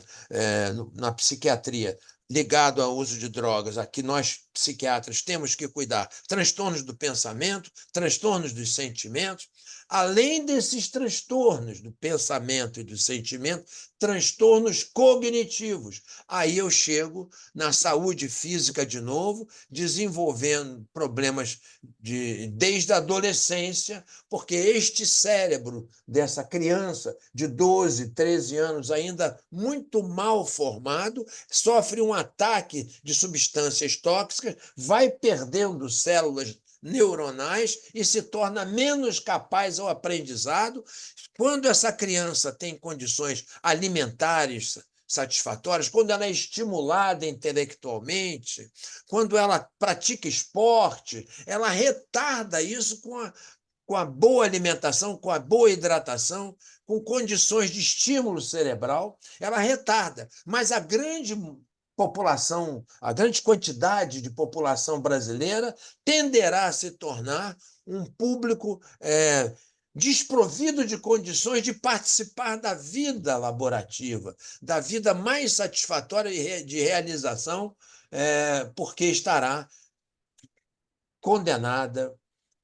I: na psiquiatria, ligado ao uso de drogas, a que nós psiquiatras temos que cuidar. Transtornos do pensamento, transtornos dos sentimentos. Além desses transtornos do pensamento e do sentimento, transtornos cognitivos. Aí eu chego na saúde física de novo, desenvolvendo problemas desde a adolescência, porque este cérebro dessa criança de 12, 13 anos, ainda muito mal formado, sofre um ataque de substâncias tóxicas, vai perdendo células neuronais e se torna menos capaz ao aprendizado. Quando essa criança tem condições alimentares satisfatórias, quando ela é estimulada intelectualmente, quando ela pratica esporte, ela retarda isso com a boa alimentação, com a boa hidratação, com condições de estímulo cerebral, ela retarda. Mas a grande população, a grande quantidade de população brasileira tenderá a se tornar um público desprovido de condições de participar da vida laborativa, da vida mais satisfatória de realização, porque estará condenada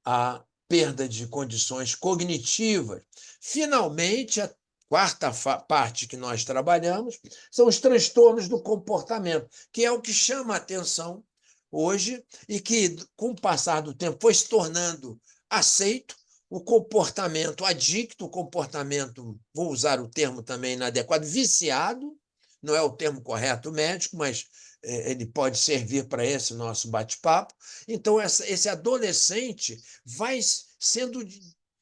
I: à perda de condições cognitivas. Finalmente, a quarta parte que nós trabalhamos são os transtornos do comportamento, que é o que chama a atenção hoje e que, com o passar do tempo, foi se tornando aceito. O comportamento adicto, o comportamento, vou usar o termo também inadequado, viciado, não é o termo correto médico, mas ele pode servir para esse nosso bate-papo. Então, esse adolescente vai sendo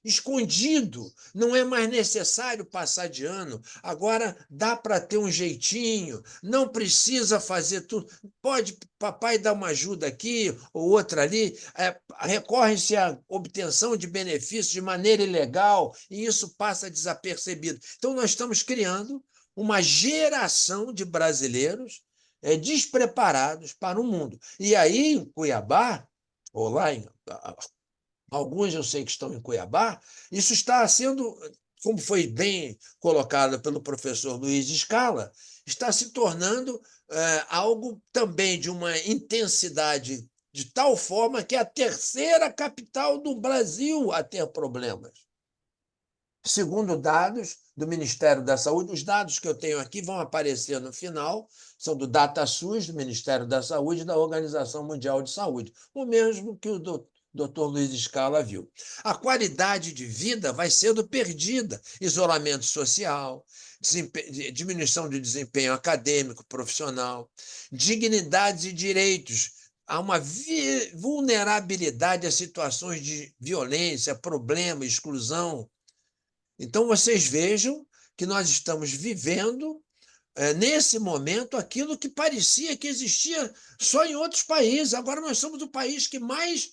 I: escondido, não é mais necessário passar de ano, agora dá para ter um jeitinho, não precisa fazer tudo, pode papai dar uma ajuda aqui ou outra ali, recorre-se à obtenção de benefícios de maneira ilegal e isso passa desapercebido. Então, nós estamos criando uma geração de brasileiros despreparados para o mundo. E aí, em Cuiabá, ou lá em alguns eu sei que estão em Cuiabá, isso está sendo, como foi bem colocado pelo professor Luiz Scala, está se tornando algo também de uma intensidade de tal forma que é a terceira capital do Brasil a ter problemas. Segundo dados do Ministério da Saúde, os dados que eu tenho aqui vão aparecer no final, são do DataSUS, do Ministério da Saúde e da Organização Mundial de Saúde, o mesmo que o Dr. Luiz Scala viu. A qualidade de vida vai sendo perdida. Isolamento social, diminuição de desempenho acadêmico, profissional, dignidades e direitos. Há uma vulnerabilidade a situações de violência, problema, exclusão. Então, vocês vejam que nós estamos vivendo, nesse momento, aquilo que parecia que existia só em outros países. Agora nós somos o país que mais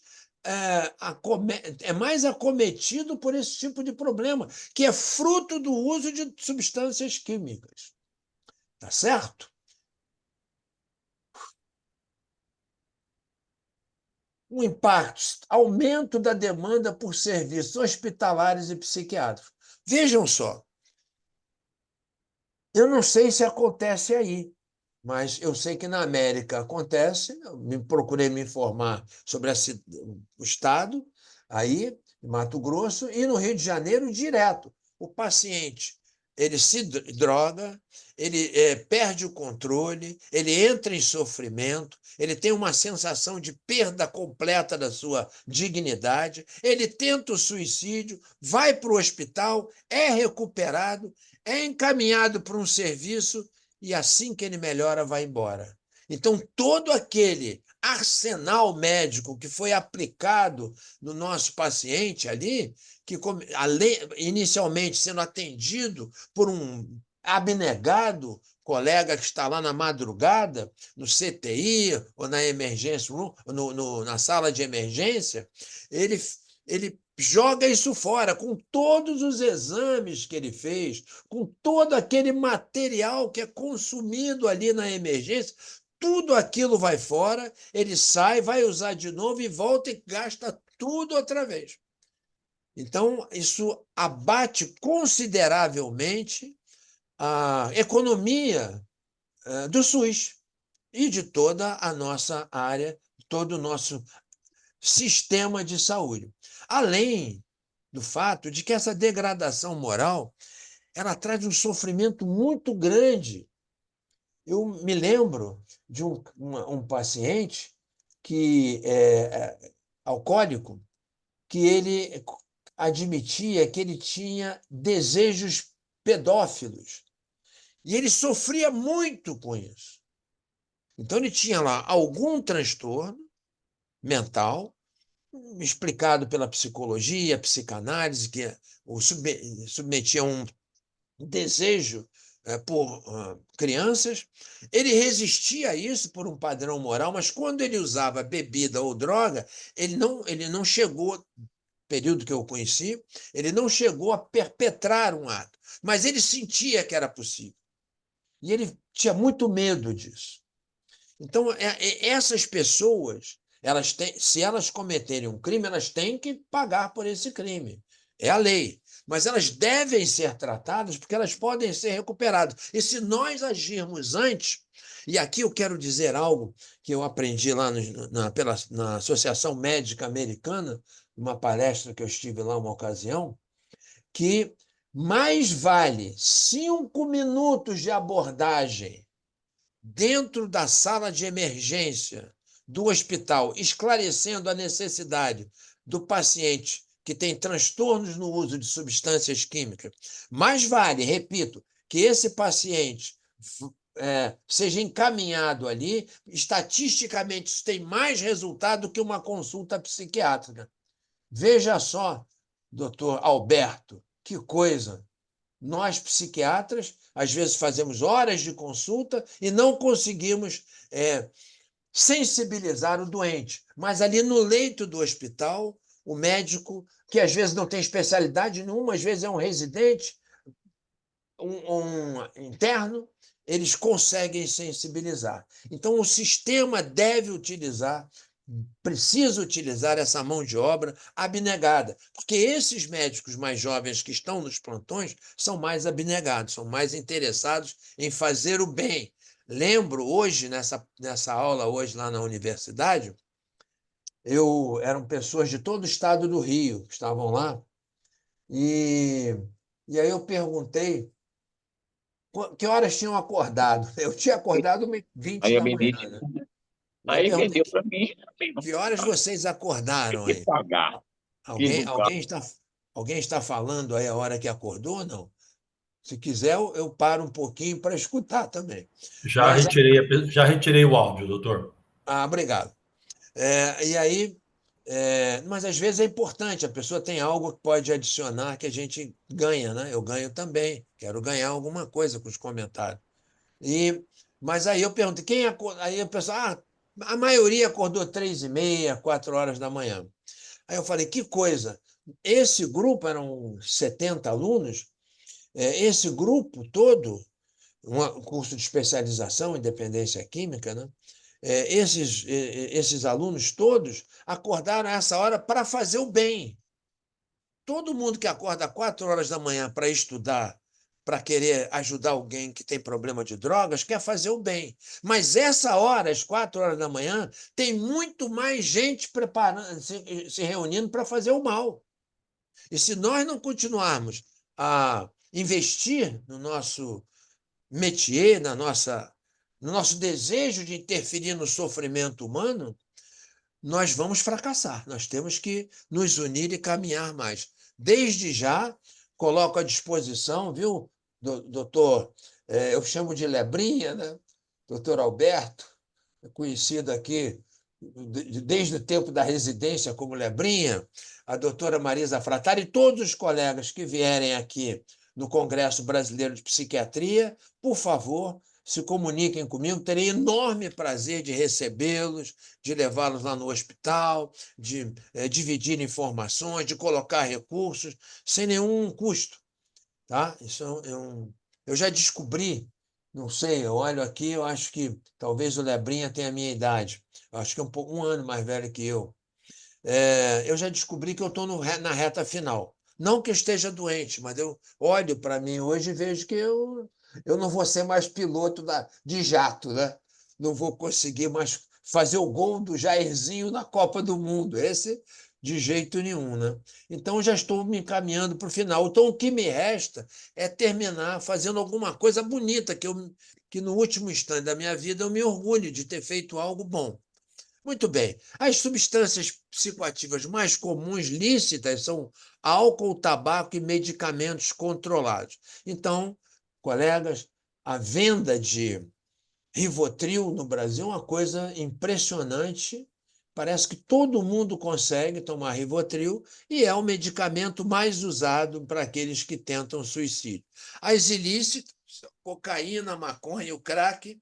I: mais acometido por esse tipo de problema, que é fruto do uso de substâncias químicas. Tá certo? Um impacto, aumento da demanda por serviços hospitalares e psiquiátricos. Vejam só, eu não sei se acontece aí, mas eu sei que na América acontece, procurei me informar sobre o estado, aí, Mato Grosso, e no Rio de Janeiro, direto. O paciente, ele se droga, ele perde o controle, ele entra em sofrimento, ele tem uma sensação de perda completa da sua dignidade, ele tenta o suicídio, vai para o hospital, é recuperado, é encaminhado para um serviço e assim que ele melhora, vai embora. Então, todo aquele arsenal médico que foi aplicado no nosso paciente ali, que inicialmente sendo atendido por um abnegado colega que está lá na madrugada, no CTI ou na emergência room, na sala de emergência, ele joga isso fora, com todos os exames que ele fez, com todo aquele material que é consumido ali na emergência, tudo aquilo vai fora, ele sai, vai usar de novo e volta e gasta tudo outra vez. Então, isso abate consideravelmente a economia do SUS e de toda a nossa área, todo o nosso sistema de saúde. Além do fato de que essa degradação moral ela traz um sofrimento muito grande. Eu me lembro de um paciente que é alcoólico, que ele admitia que ele tinha desejos pedófilos. E ele sofria muito com isso. Então, ele tinha lá algum transtorno mental, explicado pela psicologia, psicanálise, que o submetia a um desejo por crianças. Ele resistia a isso por um padrão moral, mas quando ele usava bebida ou droga, ele não chegou, período que eu conheci, ele não chegou a perpetrar um ato, mas ele sentia que era possível. E ele tinha muito medo disso. Então, essas pessoas, se elas cometerem um crime, elas têm que pagar por esse crime. É a lei. Mas elas devem ser tratadas porque elas podem ser recuperadas. E se nós agirmos antes, e aqui eu quero dizer algo que eu aprendi lá na Associação Médica Americana, numa palestra que eu estive lá uma ocasião, que mais vale 5 minutos de abordagem dentro da sala de emergência do hospital, esclarecendo a necessidade do paciente que tem transtornos no uso de substâncias químicas. Mais vale, repito, que esse paciente seja encaminhado ali, estatisticamente isso tem mais resultado que uma consulta psiquiátrica. Veja só, doutor Alberto, que coisa! Nós, psiquiatras, às vezes fazemos horas de consulta e não conseguimos sensibilizar o doente. Mas ali no leito do hospital, o médico, que às vezes não tem especialidade nenhuma, às vezes é um residente, um interno, eles conseguem sensibilizar. Então, o sistema precisa utilizar essa mão de obra abnegada, porque esses médicos mais jovens que estão nos plantões são mais abnegados, são mais interessados em fazer o bem. Lembro hoje, nessa aula hoje lá na universidade, eram pessoas de todo o estado do Rio que estavam lá, e aí eu perguntei que horas tinham acordado. Eu tinha acordado 20
J: Aí a
I: da manhã,
J: Benedita,
I: né?
J: aí vendeu para mim.
I: Que horas vocês acordaram
J: Tem
I: aí?
J: que pagar.
I: Alguém está falando aí a hora que acordou ou não? Se quiser, eu paro um pouquinho para escutar também.
B: Já retirei o áudio, doutor.
I: Obrigado. E aí, mas às vezes é importante, a pessoa tem algo que pode adicionar que a gente ganha, né? Eu ganho também, quero ganhar alguma coisa com os comentários. Mas aí eu pergunto, quem acordou? Aí a pessoa, a maioria acordou 3h30, 4 horas da manhã. Aí eu falei, que coisa, esse grupo, eram 70 alunos, esse grupo todo, um curso de especialização em dependência química, né? Esses alunos todos acordaram a essa hora para fazer o bem. Todo mundo que acorda 4 horas da manhã para estudar, para querer ajudar alguém que tem problema de drogas, quer fazer o bem. Mas essa hora, às 4 horas da manhã, tem muito mais gente preparando, se reunindo para fazer o mal. E se nós não continuarmos a investir no nosso métier, no nosso desejo de interferir no sofrimento humano, nós vamos fracassar. Nós temos que nos unir e caminhar mais. Desde já, coloco à disposição, viu, doutor, eu chamo de Lebrinha, né? Doutor Alberto, conhecido aqui desde o tempo da residência como Lebrinha, a doutora Marisa Fratari e todos os colegas que vierem aqui no Congresso Brasileiro de Psiquiatria, por favor, se comuniquem comigo, terei enorme prazer de recebê-los, de levá-los lá no hospital, de dividir informações, de colocar recursos, sem nenhum custo. Tá? Isso eu já descobri, não sei, eu olho aqui, eu acho que talvez o Lebrinha tenha a minha idade, eu acho que é um ano mais velho que eu. Eu já descobri que eu estou na reta final. Não que eu esteja doente, mas eu olho para mim hoje e vejo que eu não vou ser mais piloto de jato, né? Não vou conseguir mais fazer o gol do Jairzinho na Copa do Mundo. Esse, de jeito nenhum, né? Então, já estou me encaminhando para o final. Então, o que me resta é terminar fazendo alguma coisa bonita, que no último instante da minha vida eu me orgulho de ter feito algo bom. Muito bem. As substâncias psicoativas mais comuns lícitas são álcool, tabaco e medicamentos controlados. Então, colegas, a venda de Rivotril no Brasil é uma coisa impressionante. Parece que todo mundo consegue tomar Rivotril e é o medicamento mais usado para aqueles que tentam suicídio. As ilícitas, cocaína, maconha, o crack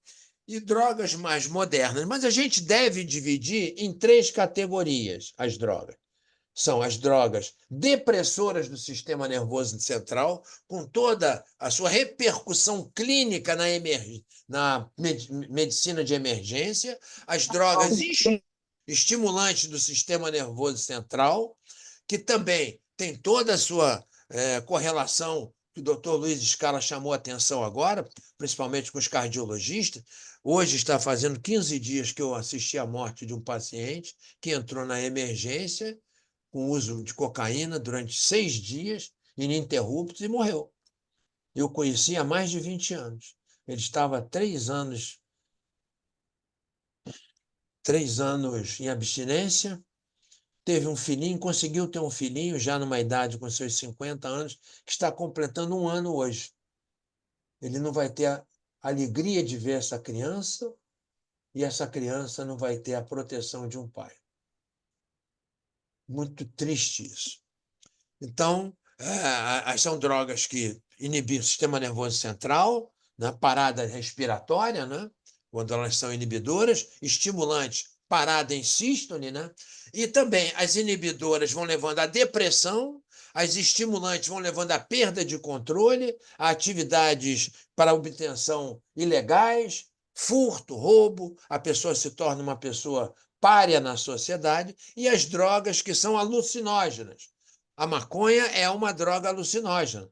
I: e drogas mais modernas. Mas a gente deve dividir em 3 categorias as drogas. São as drogas depressoras do sistema nervoso central, com toda a sua repercussão clínica na medicina de emergência, as drogas estimulantes do sistema nervoso central, que também tem toda a sua correlação, que o doutor Luiz Scala chamou a atenção agora, principalmente com os cardiologistas. Hoje está fazendo 15 dias que eu assisti à morte de um paciente que entrou na emergência com uso de cocaína durante 6 dias, ininterruptos, e morreu. Eu conheci há mais de 20 anos. Ele estava há 3 anos em abstinência, teve um filhinho, conseguiu ter um filhinho já numa idade com seus 50 anos, que está completando 1 ano hoje. Ele não vai ter a alegria de ver essa criança e essa criança não vai ter a proteção de um pai. Muito triste isso. Então, são drogas que inibem o sistema nervoso central, né? Parada respiratória, né? Quando elas são inibidoras, estimulantes, parada em sístole, né? E também as inibidoras vão levando à depressão, as estimulantes vão levando à perda de controle, a atividades para obtenção ilegais, furto, roubo, a pessoa se torna uma pessoa pária na sociedade, e as drogas que são alucinógenas. A maconha é uma droga alucinógena.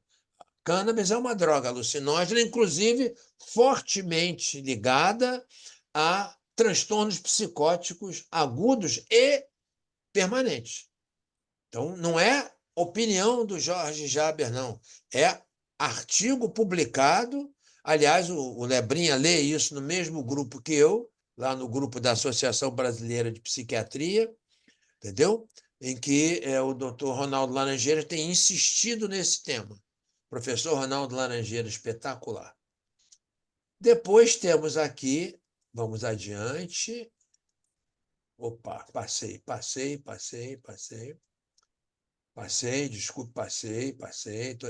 I: Cannabis é uma droga alucinógena, inclusive fortemente ligada a transtornos psicóticos agudos e permanentes. Então, não é opinião do Jorge Jaber, não. É artigo publicado. Aliás, o Lebrinha lê isso no mesmo grupo que eu, lá no grupo da Associação Brasileira de Psiquiatria, entendeu? Em que o doutor Ronaldo Laranjeira tem insistido nesse tema. Professor Ronaldo Laranjeira, espetacular. Depois temos aqui, vamos adiante. Opa, passei, desculpe,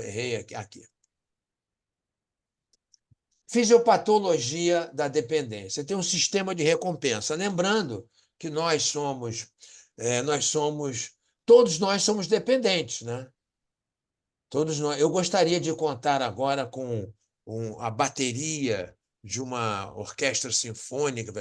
I: errei aqui. Fisiopatologia da dependência. Tem um sistema de recompensa. Lembrando que todos nós somos dependentes, né? Todos nós. Eu gostaria de contar agora com a bateria de uma orquestra sinfônica.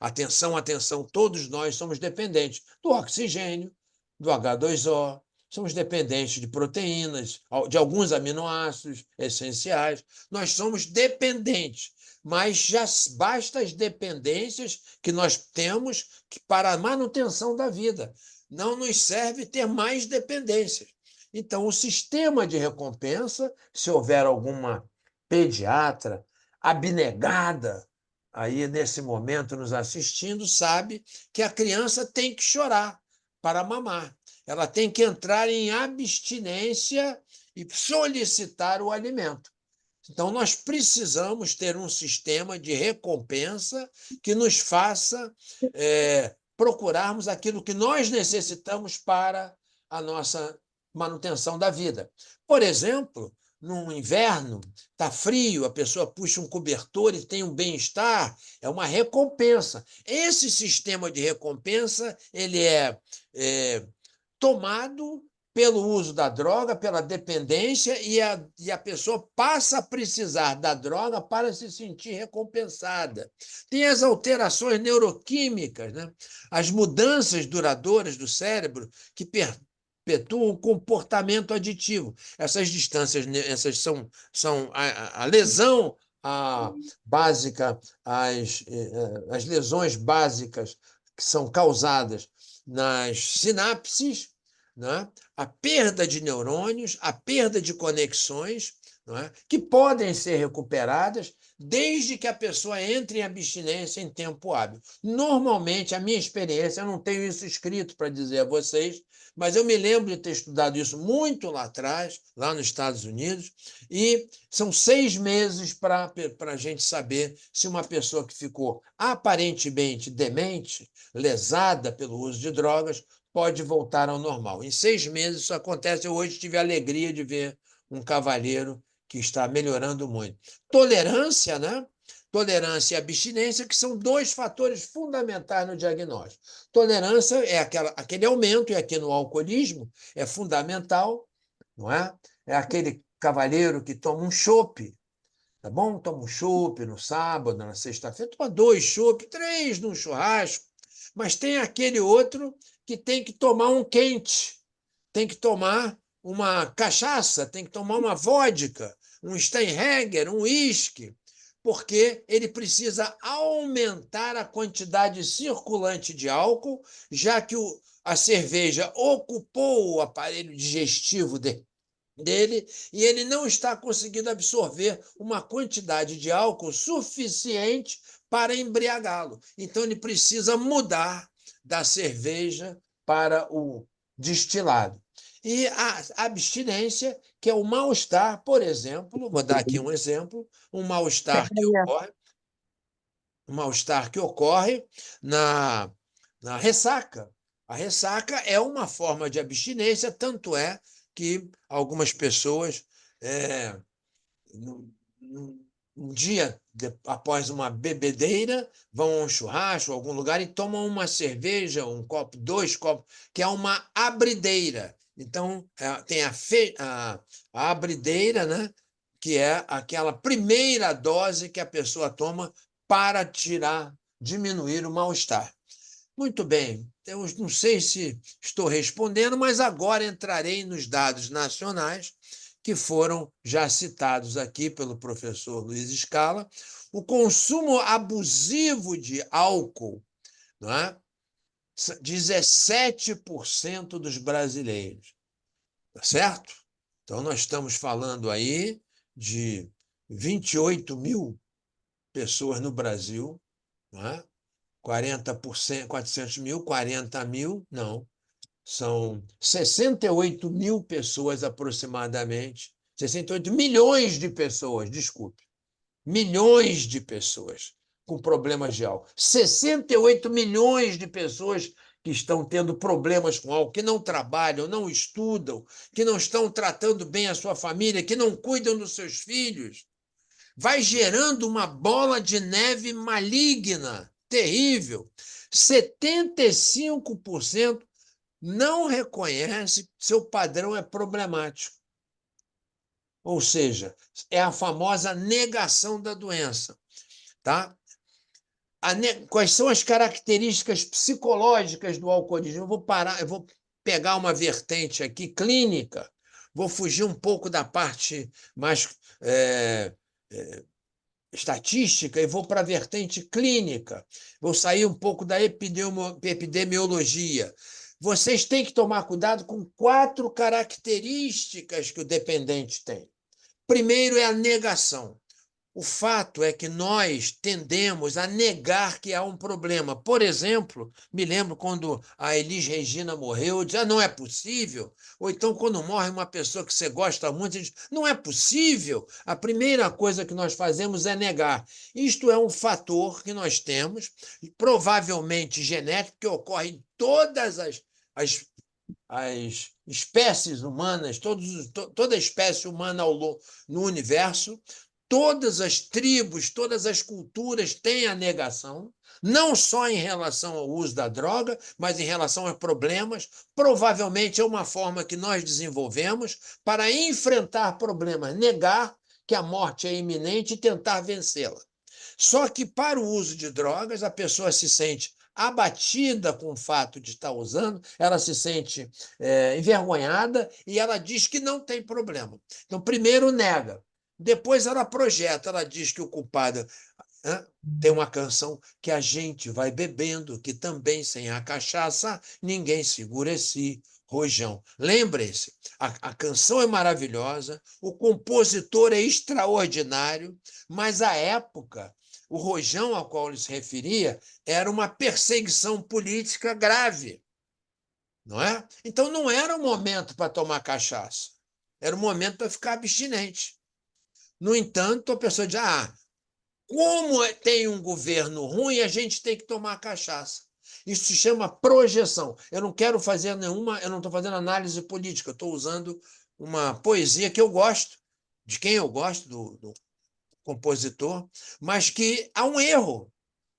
I: Atenção, atenção, todos nós somos dependentes do oxigênio, do H2O, somos dependentes de proteínas, de alguns aminoácidos essenciais. Nós somos dependentes, mas já basta as dependências que nós temos para a manutenção da vida. Não nos serve ter mais dependências. Então, o sistema de recompensa, se houver alguma pediatra abnegada aí nesse momento nos assistindo, sabe que a criança tem que chorar para mamar. Ela tem que entrar em abstinência e solicitar o alimento. Então, nós precisamos ter um sistema de recompensa que nos faça procurarmos aquilo que nós necessitamos para a nossa manutenção da vida. Por exemplo, no inverno, está frio, a pessoa puxa um cobertor e tem um bem-estar, é uma recompensa. Esse sistema de recompensa ele é tomado pelo uso da droga, pela dependência, e a pessoa passa a precisar da droga para se sentir recompensada. Tem as alterações neuroquímicas, né? As mudanças duradouras do cérebro que perpetuam o comportamento aditivo. Essas distâncias, essas são a lesão as lesões básicas que são causadas nas sinapses, né? A perda de neurônios, a perda de conexões, né? Que podem ser recuperadas desde que a pessoa entre em abstinência em tempo hábil. Normalmente, a minha experiência, eu não tenho isso escrito para dizer a vocês, mas eu me lembro de ter estudado isso muito lá atrás, lá nos Estados Unidos, e são 6 meses para a gente saber se uma pessoa que ficou aparentemente demente, lesada pelo uso de drogas, pode voltar ao normal. Em 6 meses isso acontece. Eu hoje tive a alegria de ver um cavalheiro que está melhorando muito. Tolerância, né? Tolerância e abstinência, que são 2 fatores fundamentais no diagnóstico. Tolerância é aquele aumento, e aqui no alcoolismo é fundamental, não é? É aquele cavalheiro que toma um chopp, tá bom? Toma um chopp no sábado, na sexta-feira, toma 2 chopp, 3 num churrasco, mas tem aquele outro que tem que tomar um quente, tem que tomar uma cachaça, tem que tomar uma vodka, um Steinheger, um uísque, porque ele precisa aumentar a quantidade circulante de álcool, já que a cerveja ocupou o aparelho digestivo dele e ele não está conseguindo absorver uma quantidade de álcool suficiente para embriagá-lo. Então, ele precisa mudar da cerveja para o destilado. E a abstinência, que é o mal-estar, por exemplo, vou dar aqui um exemplo, um mal-estar que ocorre na ressaca. A ressaca é uma forma de abstinência, tanto é que algumas pessoas, um dia após uma bebedeira, vão a um churrasco, a algum lugar, e tomam uma cerveja, um copo, 2 copos, que é uma abrideira. Então, tem a abrideira, né? Que é aquela primeira dose que a pessoa toma para diminuir o mal-estar. Muito bem, eu não sei se estou respondendo, mas agora entrarei nos dados nacionais que foram já citados aqui pelo professor Luiz Scala. O consumo abusivo de álcool, não é? 17% dos brasileiros, tá certo? Então, nós estamos falando aí de 28 mil pessoas no Brasil, não é? 40%, 400 mil, 40 mil, não. São 68 mil pessoas aproximadamente, 68 milhões de pessoas, desculpe, milhões de pessoas com problemas de álcool. 68 milhões de pessoas que estão tendo problemas com álcool, que não trabalham, não estudam, que não estão tratando bem a sua família, que não cuidam dos seus filhos. Vai gerando uma bola de neve maligna, terrível. 75% não reconhece que seu padrão é problemático. Ou seja, é a famosa negação da doença. Tá? Quais são as características psicológicas do alcoolismo? Eu vou pegar uma vertente aqui clínica, vou fugir um pouco da parte mais estatística e vou para a vertente clínica. Vou sair um pouco da epidemiologia. Vocês têm que tomar cuidado com 4 características que o dependente tem. Primeiro é a negação. O fato é que nós tendemos a negar que há um problema. Por exemplo, me lembro quando a Elis Regina morreu, eu disse, não é possível. Ou então, quando morre uma pessoa que você gosta muito, você diz, não é possível. A primeira coisa que nós fazemos é negar. Isto é um fator que nós temos, provavelmente genético, que ocorre em todas as espécies humanas, toda espécie humana no universo. Todas as tribos, todas as culturas têm a negação, não só em relação ao uso da droga, mas em relação a problemas. Provavelmente é uma forma que nós desenvolvemos para enfrentar problemas, negar que a morte é iminente e tentar vencê-la. Só que para o uso de drogas, a pessoa se sente abatida com o fato de estar usando, ela se sente envergonhada e ela diz que não tem problema. Então, primeiro nega. Depois ela projeta, ela diz que o culpado... Tem uma canção que a gente vai bebendo, que também sem a cachaça ninguém segura esse rojão. Lembrem-se, a canção é maravilhosa, o compositor é extraordinário, mas a época, o rojão ao qual ele se referia, era uma perseguição política grave, não é? Então não era o momento para tomar cachaça, era o momento para ficar abstinente. No entanto, a pessoa diz, como tem um governo ruim, a gente tem que tomar cachaça. Isso se chama projeção. Eu não quero fazer nenhuma, eu não estou fazendo análise política, eu estou usando uma poesia que eu gosto, de quem eu gosto, do compositor, mas que há um erro,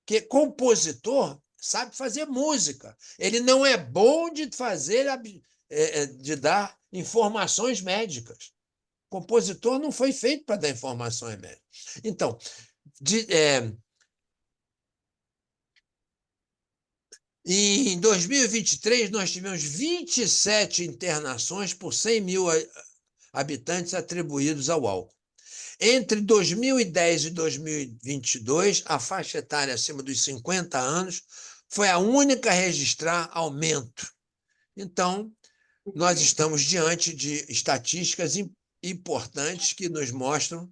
I: que compositor sabe fazer música. Ele não é bom de fazer, de dar informações médicas. O compositor não foi feito para dar informações médicas. Então, em 2023, nós tivemos 27 internações por 100 mil habitantes atribuídos ao álcool. Entre 2010 e 2022, a faixa etária acima dos 50 anos foi a única a registrar aumento. Então, nós estamos diante de estatísticas importantes que nos mostram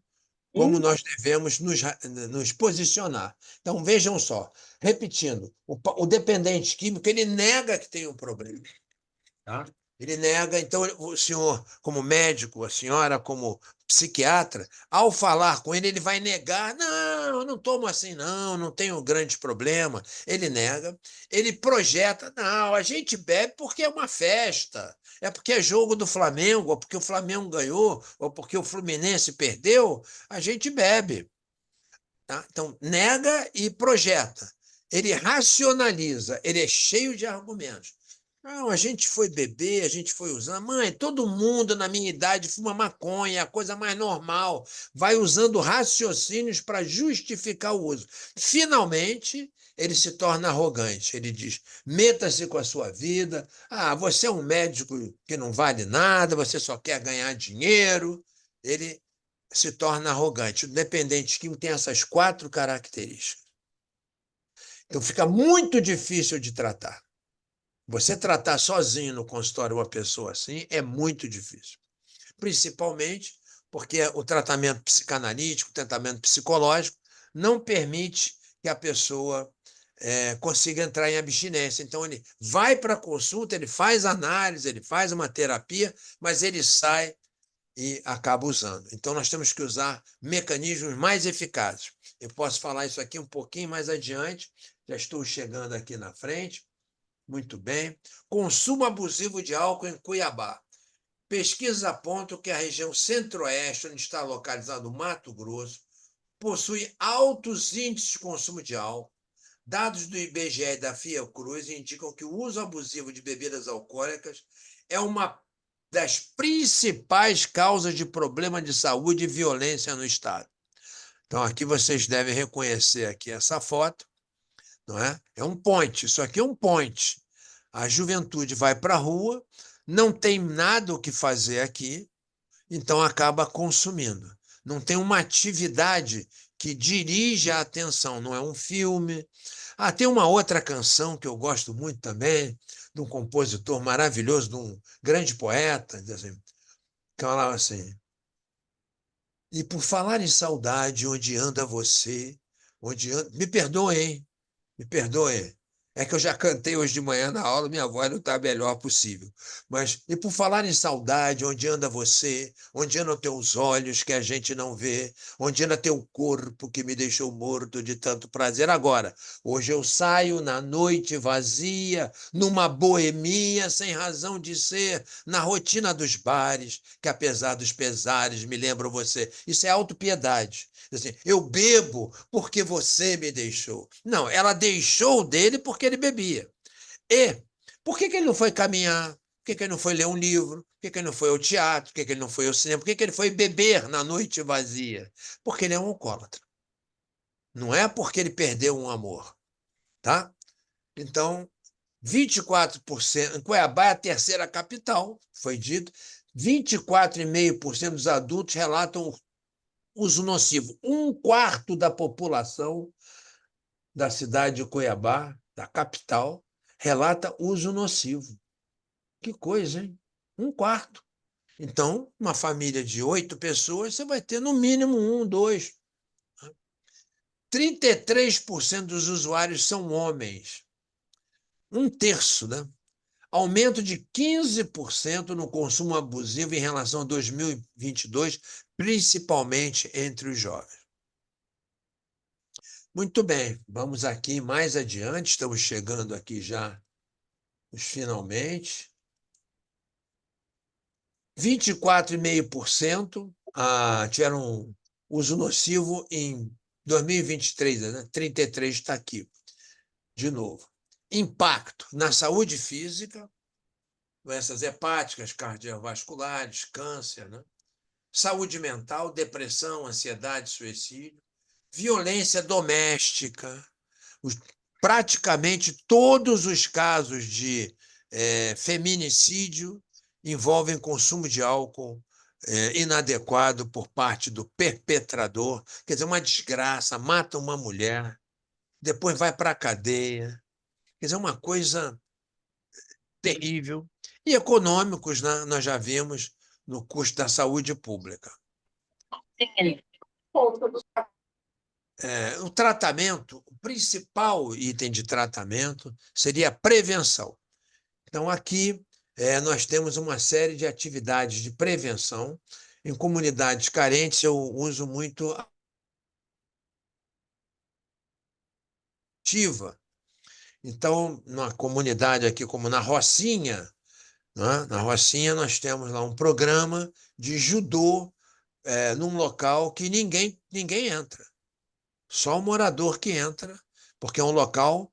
I: como nós devemos nos posicionar. Então, vejam só, repetindo, o dependente químico, ele nega que tem um problema. Tá? Ele nega, então, o senhor, como médico, a senhora, como psiquiatra, ao falar com ele, ele vai negar, não, eu não tomo assim, não tenho grande problema. Ele nega, ele projeta, não, a gente bebe porque é uma festa, é porque é jogo do Flamengo, ou porque o Flamengo ganhou, ou porque o Fluminense perdeu, a gente bebe. Tá? Então, nega e projeta. Ele racionaliza, ele é cheio de argumentos. Não, a gente foi beber, a gente foi usar. Mãe, todo mundo na minha idade fuma maconha, é a coisa mais normal. Vai usando raciocínios para justificar o uso. Finalmente, ele se torna arrogante. Ele diz, meta-se com a sua vida. Você é um médico que não vale nada, você só quer ganhar dinheiro. Ele se torna arrogante. O dependente químico tem essas 4 características. Então, fica muito difícil de tratar. Você tratar sozinho no consultório uma pessoa assim é muito difícil. Principalmente porque o tratamento psicanalítico, o tratamento psicológico, não permite que a pessoa consiga entrar em abstinência. Então, ele vai para a consulta, ele faz análise, ele faz uma terapia, mas ele sai e acaba usando. Então, nós temos que usar mecanismos mais eficazes. Eu posso falar isso aqui um pouquinho mais adiante, já estou chegando aqui na frente. Muito bem. Consumo abusivo de álcool em Cuiabá. Pesquisas apontam que a região centro-oeste, onde está localizado o Mato Grosso, possui altos índices de consumo de álcool. Dados do IBGE e da Fiocruz indicam que o uso abusivo de bebidas alcoólicas é uma das principais causas de problema de saúde e violência no estado. Então, aqui vocês devem reconhecer aqui essa foto. Não é? É um point, isso aqui é um point. A juventude vai para a rua, não tem nada o que fazer aqui, então acaba consumindo. Não tem uma atividade que dirige a atenção, não é um filme. Tem uma outra canção que eu gosto muito também, de um compositor maravilhoso, de um grande poeta, assim, que falava assim, e por falar em saudade, onde anda você, me perdoe, hein? Me perdoe, é que eu já cantei hoje de manhã na aula, minha voz não está a melhor possível. Mas, e por falar em saudade, onde anda você? Onde andam teus olhos que a gente não vê? Onde anda teu corpo que me deixou morto de tanto prazer? Agora, hoje eu saio na noite vazia, numa boemia sem razão de ser, na rotina dos bares, que apesar dos pesares me lembram você. Isso é autopiedade. Assim, eu bebo porque você me deixou. Não, ela deixou dele porque ele bebia. E por que ele não foi caminhar? Por que ele não foi ler um livro? Por que ele não foi ao teatro? Por que ele não foi ao cinema? Por que ele foi beber na noite vazia? Porque ele é um alcoólatra. Não é porque ele perdeu um amor. Tá? Então, 24%, em Cuiabá é a terceira capital, foi dito, 24,5% dos adultos relatam uso nocivo. 1/4 da população da cidade de Cuiabá, da capital, relata uso nocivo. Que coisa, hein? 1/4. Então, uma família de 8 pessoas, você vai ter no mínimo 1, 2. 33% dos usuários são homens. 1/3, né? Aumento de 15% no consumo abusivo em relação a 2022, principalmente entre os jovens. Muito bem, vamos aqui mais adiante, estamos chegando aqui já nos finalmente. 24,5% tiveram uso nocivo em 2023, né? 33 está aqui, de novo. Impacto na saúde física, doenças hepáticas, cardiovasculares, câncer, né? Saúde mental, depressão, ansiedade, suicídio, violência doméstica. Praticamente todos os casos de feminicídio envolvem consumo de álcool inadequado por parte do perpetrador. Quer dizer, uma desgraça, mata uma mulher, depois vai para a cadeia. Quer dizer, uma coisa terrível. E econômicos, né? Nós já vimos no custo da saúde pública. O tratamento, o principal item de tratamento seria a prevenção. Então, aqui nós temos uma série de atividades de prevenção. Em comunidades carentes, eu uso muito ativa. Então, numa comunidade aqui, como na Rocinha, né? Na Rocinha nós temos lá um programa de judô num local que ninguém entra. Só o morador que entra, porque é um local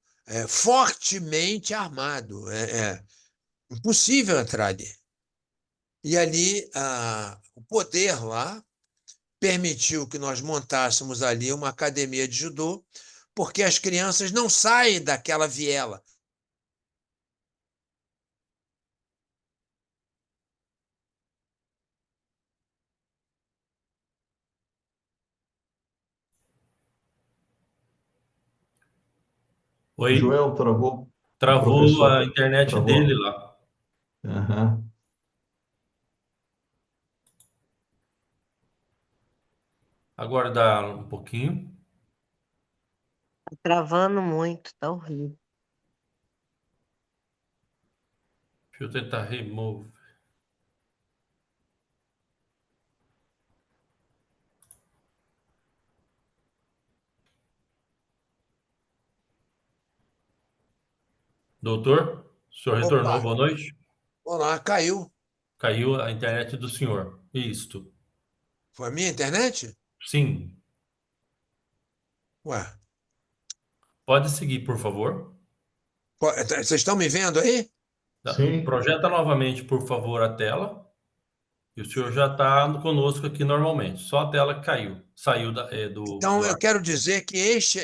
I: fortemente armado. É impossível entrar ali. E ali o poder lá permitiu que nós montássemos ali uma academia de judô, porque as crianças não saem daquela viela.
A: O
B: Oi,
A: Joel travou. O
B: travou
A: professor
B: a internet
A: travou.
B: dele lá.
A: Aham.
B: Aguardar um pouquinho.
K: Tá travando muito, tá horrível.
B: Deixa eu tentar remove. Doutor, o senhor retornou,
I: Opa,
B: boa noite.
I: olá, caiu.
B: Caiu a internet do senhor. Isto.
I: Foi a minha internet?
B: Sim.
I: Ué,
B: Pode seguir, por favor.
I: vocês estão me vendo aí?
A: Sim.
B: Projeta novamente, por favor, a tela. E o senhor já está conosco aqui normalmente. Só a tela que caiu. Saiu
I: Então,
B: do
I: eu
B: ar.
I: quero dizer que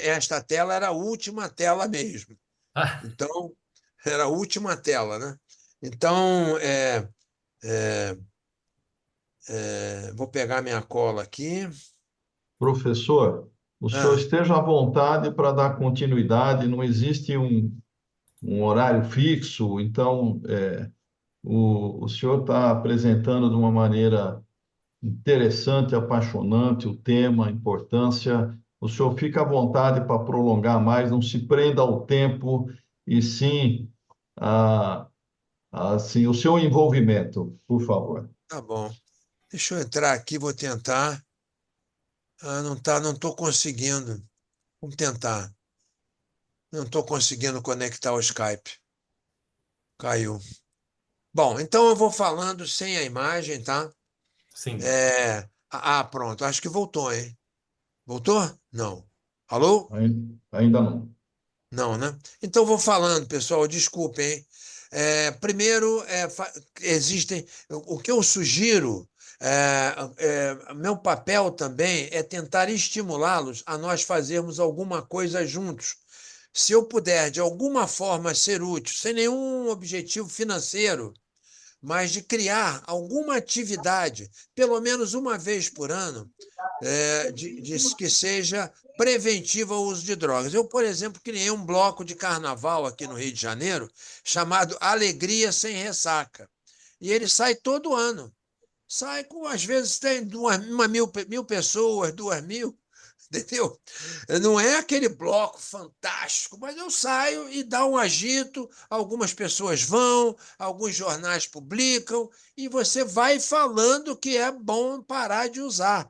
I: esta tela era a última tela mesmo.
B: Ah,
I: Então, era a última tela, né? Então, vou pegar minha cola aqui.
A: Professor, o senhor esteja à vontade para dar continuidade, não existe um horário fixo, então o senhor está apresentando de uma maneira interessante, apaixonante o tema, a importância. O senhor fica à vontade para prolongar mais, não se prenda ao tempo, e sim assim, o seu envolvimento, por favor.
I: Tá bom. Deixa eu entrar aqui, vou tentar. Não estou conseguindo. Vamos tentar. Não estou conseguindo conectar o Skype. Caiu. Bom, então eu vou falando sem a imagem, tá?
B: sim.
I: Pronto. Acho que voltou, hein? Voltou? Não. Alô?
A: Ainda não.
I: Não, né? Então, eu vou falando, pessoal, desculpem, hein? Primeiro, existem. O que eu sugiro, meu papel também é tentar estimulá-los a nós fazermos alguma coisa juntos. Se eu puder, de alguma forma, ser útil, sem nenhum objetivo financeiro, mas de criar alguma atividade, pelo menos uma vez por ano, que seja preventiva ao uso de drogas. Eu, por exemplo, criei um bloco de carnaval aqui no Rio de Janeiro, chamado Alegria Sem Ressaca. E ele sai todo ano. Sai com, às vezes, tem mil pessoas, 2.000, entendeu? Não é aquele bloco fantástico, mas eu saio e dá um agito, algumas pessoas vão, alguns jornais publicam, e você vai falando que é bom parar de usar.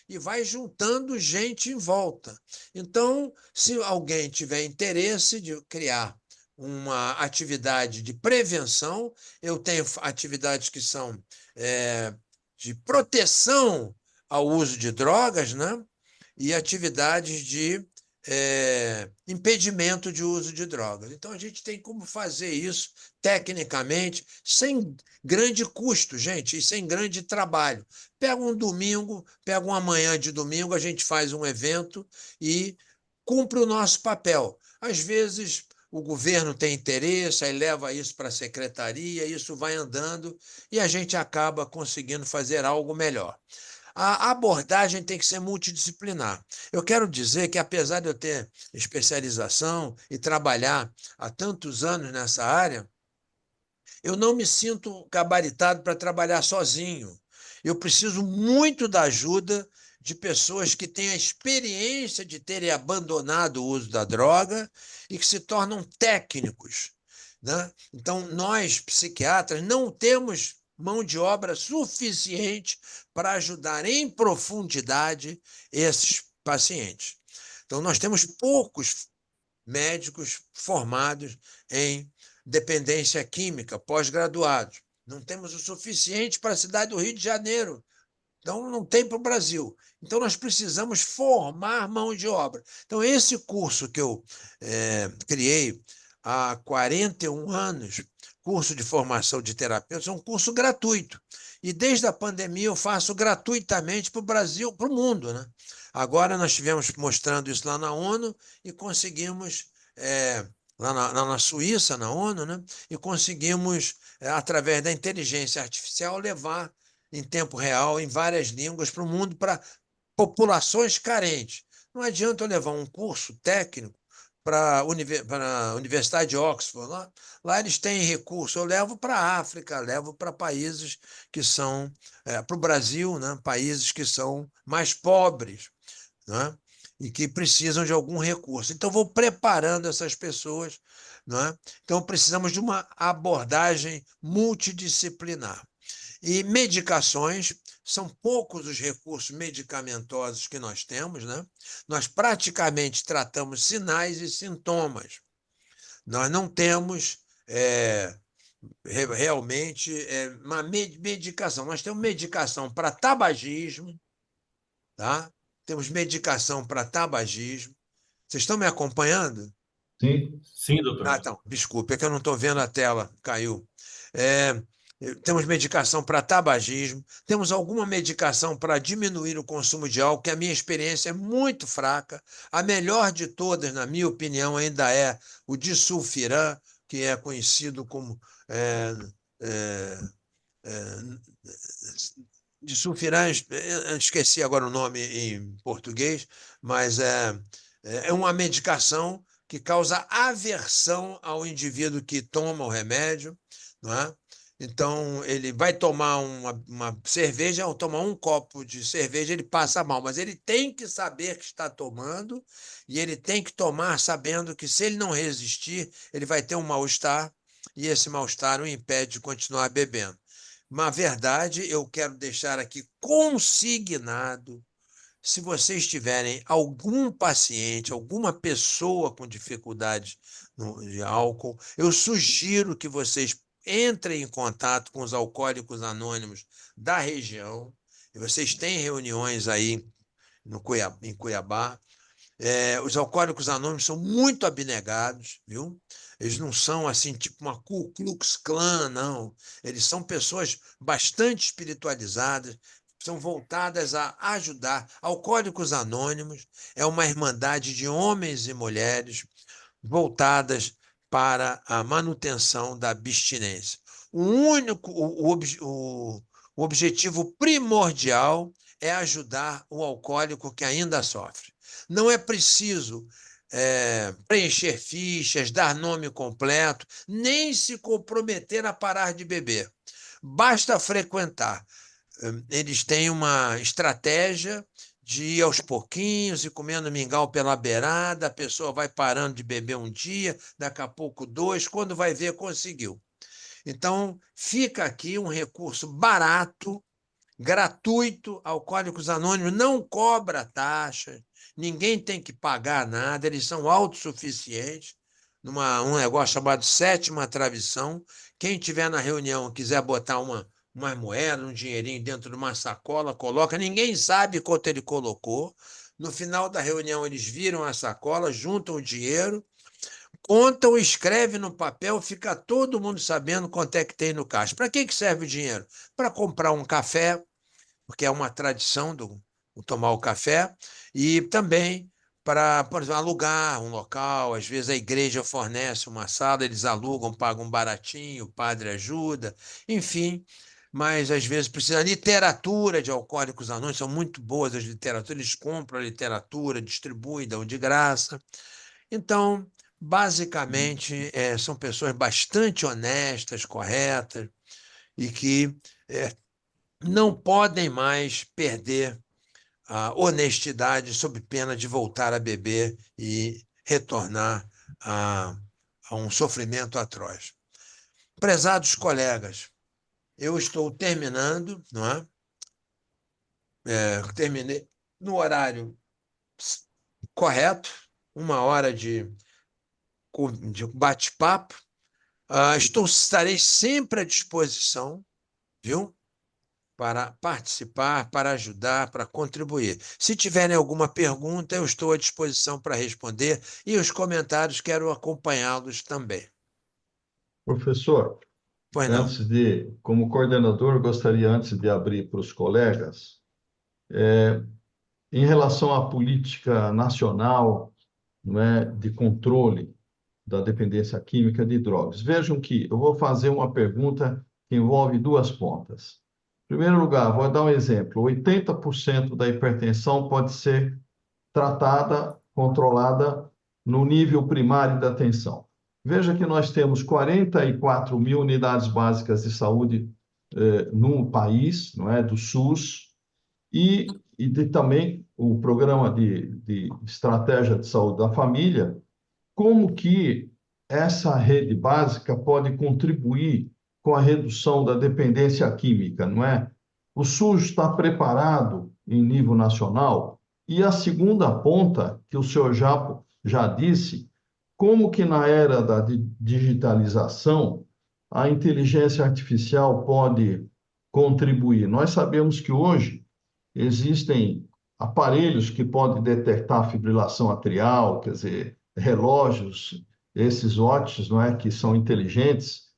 I: E vai juntando gente em volta. Então, se alguém tiver interesse de criar uma atividade de prevenção, eu tenho atividades que são de proteção ao uso de drogas, né? E atividades de impedimento de uso de drogas. Então, a gente tem como fazer isso tecnicamente, sem grande custo, gente, e sem grande trabalho. Pega um domingo, pega uma manhã de domingo, a gente faz um evento e cumpre o nosso papel. Às vezes, o governo tem interesse, aí leva isso para a secretaria, isso vai andando e a gente acaba conseguindo fazer algo melhor. A abordagem tem que ser multidisciplinar. Eu quero dizer que, apesar de eu ter especialização e trabalhar há tantos anos nessa área, eu não me sinto gabaritado para trabalhar sozinho. Eu preciso muito da ajuda de pessoas que têm a experiência de terem abandonado o uso da droga e que se tornam técnicos, né? Então, nós, psiquiatras, não temos mão de obra suficiente para ajudar em profundidade esses pacientes. Então, nós temos poucos médicos formados em dependência química, pós-graduados. Não temos o suficiente para a cidade do Rio de Janeiro. Então, não tem para o Brasil. Então, nós precisamos formar mão de obra. Então, esse curso que eu criei há 41 anos, curso de formação de terapeutas, é um curso gratuito. E desde a pandemia eu faço gratuitamente para o Brasil, para o mundo, né? Agora nós estivemos mostrando isso lá na ONU e conseguimos, lá na Suíça, na ONU, né? E conseguimos, através da inteligência artificial, levar em tempo real, em várias línguas, para o mundo, para populações carentes. Não adianta eu levar um curso técnico para a Universidade de Oxford. Lá eles têm recurso. Eu levo para a África, levo para países que são, para o Brasil, né? Países que são mais pobres, né? E que precisam de algum recurso. Então, vou preparando essas pessoas, né? Então, precisamos de uma abordagem multidisciplinar. E medicações, são poucos os recursos medicamentosos que nós temos, né? Nós praticamente tratamos sinais e sintomas. Nós não temos realmente uma medicação. Nós temos medicação para tabagismo, tá? Temos medicação para tabagismo. Vocês estão me acompanhando?
B: Sim, doutor.
I: Então, desculpe, é que eu não estou vendo a tela, caiu. Temos medicação para tabagismo, temos alguma medicação para diminuir o consumo de álcool, que a minha experiência é muito fraca. A melhor de todas, na minha opinião, ainda é o disulfiram, que é conhecido como disulfiram, esqueci agora o nome em português, mas é uma medicação que causa aversão ao indivíduo que toma o remédio, não é? Então, ele vai tomar uma cerveja, ou tomar um copo de cerveja, ele passa mal, mas ele tem que saber que está tomando e ele tem que tomar sabendo que, se ele não resistir, ele vai ter um mal-estar e esse mal-estar o impede de continuar bebendo. Na verdade, eu quero deixar aqui consignado, se vocês tiverem algum paciente, alguma pessoa com dificuldade de álcool, eu sugiro que vocês entrem em contato com os alcoólicos anônimos da região. E vocês têm reuniões aí em Cuiabá. Os alcoólicos anônimos são muito abnegados, viu? Eles não são assim, tipo uma Ku Klux Klan, não. Eles são pessoas bastante espiritualizadas, são voltadas a ajudar. Alcoólicos Anônimos é uma irmandade de homens e mulheres voltadas para a manutenção da abstinência. o objetivo primordial é ajudar o alcoólico que ainda sofre. Não é preciso preencher fichas, dar nome completo, nem se comprometer a parar de beber. Basta frequentar. Eles têm uma estratégia de ir aos pouquinhos e comendo mingau pela beirada, a pessoa vai parando de beber um dia, daqui a pouco 2, quando vai ver, conseguiu. Então, fica aqui um recurso barato, gratuito. Alcoólicos Anônimos não cobra taxa, ninguém tem que pagar nada, eles são autossuficientes, um negócio chamado Sétima Travessão. Quem estiver na reunião quiser botar uma moeda, um dinheirinho dentro de uma sacola, coloca, ninguém sabe quanto ele colocou. No final da reunião, eles viram a sacola, juntam o dinheiro, contam, escreve no papel, fica todo mundo sabendo quanto é que tem no caixa. Para que serve o dinheiro? Para comprar um café, porque é uma tradição do tomar o café, e também para, por exemplo, alugar um local. Às vezes a igreja fornece uma sala, eles alugam, pagam baratinho, o padre ajuda, enfim. Mas às vezes precisa literatura de Alcoólicos Anônimos, são muito boas as literaturas, eles compram a literatura, distribuem, dão de graça. Então, basicamente, são pessoas bastante honestas, corretas, e que não podem mais perder a honestidade sob pena de voltar a beber e retornar a um sofrimento atroz. Prezados colegas, eu estou terminando, não é? Terminei no horário correto, 1 hora de bate-papo. Estarei sempre à disposição, viu? Para participar, para ajudar, para contribuir. Se tiverem alguma pergunta, eu estou à disposição para responder, e os comentários quero acompanhá-los também.
A: Professor,
I: Pois não.
A: como coordenador, gostaria, antes de abrir para os colegas, em relação à política nacional, não é, de controle da dependência química de drogas. Vejam que eu vou fazer uma pergunta que envolve duas pontas. Em primeiro lugar, vou dar um exemplo: 80% da hipertensão pode ser tratada, controlada no nível primário da atenção. Veja que nós temos 44 mil unidades básicas de saúde no país, não é, do SUS, e também o programa de estratégia de saúde da família. Como que essa rede básica pode contribuir com a redução da dependência química, não é? O SUS está preparado em nível nacional? E a segunda ponta, que o senhor já disse, como que na era da digitalização a inteligência artificial pode contribuir? Nós sabemos que hoje existem aparelhos que podem detectar fibrilação atrial, quer dizer, relógios, esses watches, não é, que são inteligentes,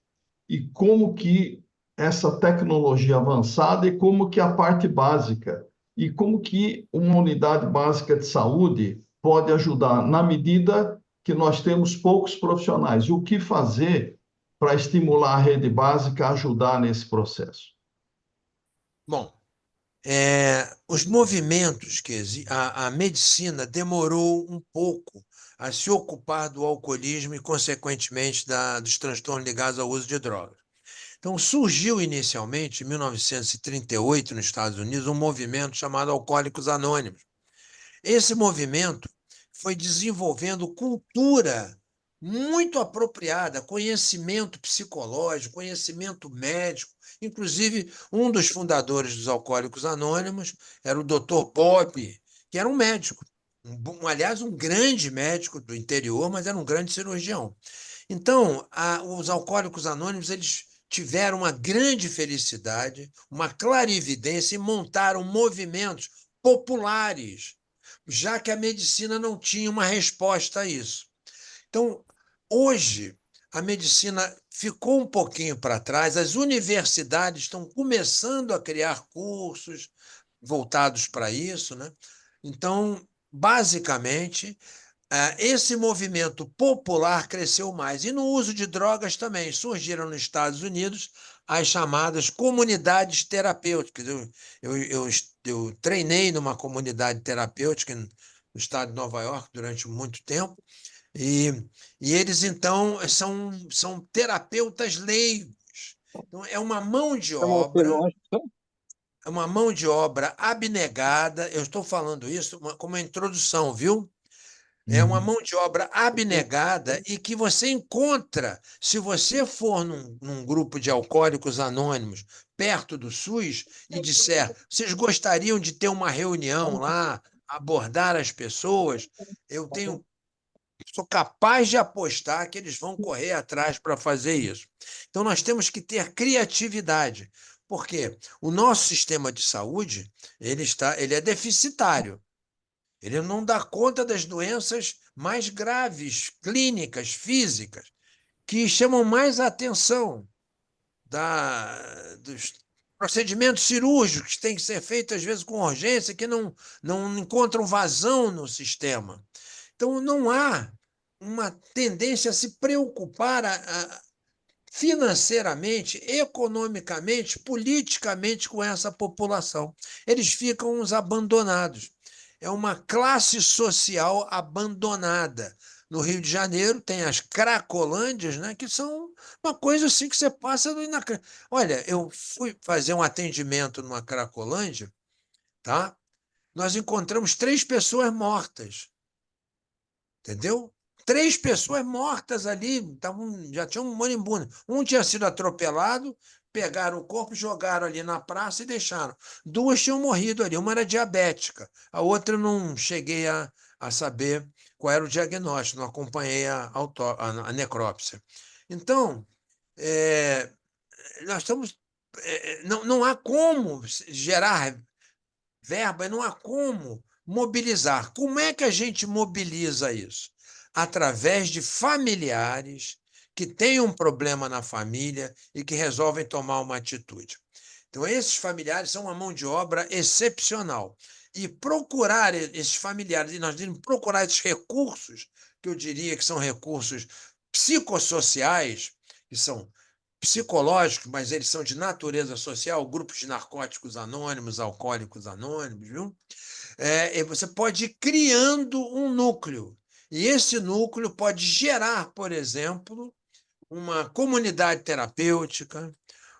A: e como que essa tecnologia avançada e como que a parte básica, e como que uma unidade básica de saúde pode ajudar na medida que nós temos poucos profissionais. O que fazer para estimular a rede básica a ajudar nesse processo?
I: Bom, os movimentos que a medicina demorou um pouco a se ocupar do alcoolismo e, consequentemente, dos transtornos ligados ao uso de drogas. Então, surgiu inicialmente, em 1938, nos Estados Unidos, um movimento chamado Alcoólicos Anônimos. Esse movimento foi desenvolvendo cultura muito apropriada, conhecimento psicológico, conhecimento médico. Inclusive, um dos fundadores dos Alcoólicos Anônimos era o Dr. Bob, que era um médico, aliás, um grande médico do interior, mas era um grande cirurgião. Então, os Alcoólicos Anônimos, eles tiveram uma grande felicidade, uma clarividência, e montaram movimentos populares, já que a medicina não tinha uma resposta a isso. Então, hoje, a medicina ficou um pouquinho para trás, as universidades estão começando a criar cursos voltados para isso, né? Então, basicamente, esse movimento popular cresceu mais. E no uso de drogas também. Surgiram nos Estados Unidos as chamadas comunidades terapêuticas. Eu treinei numa comunidade terapêutica no estado de Nova York durante muito tempo, e eles, então, são terapeutas leigos. Então, é uma mão de obra abnegada. Eu estou falando isso como uma introdução, viu? É uma mão de obra abnegada e que você encontra, se você for num grupo de alcoólicos anônimos perto do SUS e disser, vocês gostariam de ter uma reunião lá, abordar as pessoas, sou capaz de apostar que eles vão correr atrás para fazer isso. Então, nós temos que ter criatividade, porque o nosso sistema de saúde ele é deficitário. Ele não dá conta das doenças mais graves, clínicas, físicas, que chamam mais a atenção dos procedimentos cirúrgicos que têm que ser feitos, às vezes, com urgência, que não encontram vazão no sistema. Então, não há uma tendência a se preocupar financeiramente, economicamente, politicamente com essa população. Eles ficam uns abandonados. É uma classe social abandonada. No Rio de Janeiro tem as cracolândias, né, que são uma coisa assim que você passa... Olha, eu fui fazer um atendimento numa cracolândia, tá? Nós encontramos 3 pessoas mortas. Entendeu? 3 pessoas mortas ali, já tinham um moribundo. Um tinha sido atropelado, pegaram o corpo, jogaram ali na praça e deixaram. 2 tinham morrido ali, uma era diabética, a outra eu não cheguei a saber qual era o diagnóstico, não acompanhei a necrópsia. Então, nós estamos... não há como gerar verba, não há como mobilizar. Como é que a gente mobiliza isso? Através de familiares que têm um problema na família e que resolvem tomar uma atitude. Então, esses familiares são uma mão de obra excepcional. E procurar esses familiares, e nós devemos procurar esses recursos, que eu diria que são recursos psicossociais, que são psicológicos, mas eles são de natureza social, grupos de narcóticos anônimos, alcoólicos anônimos, viu? Você pode ir criando um núcleo, e esse núcleo pode gerar, por exemplo, uma comunidade terapêutica,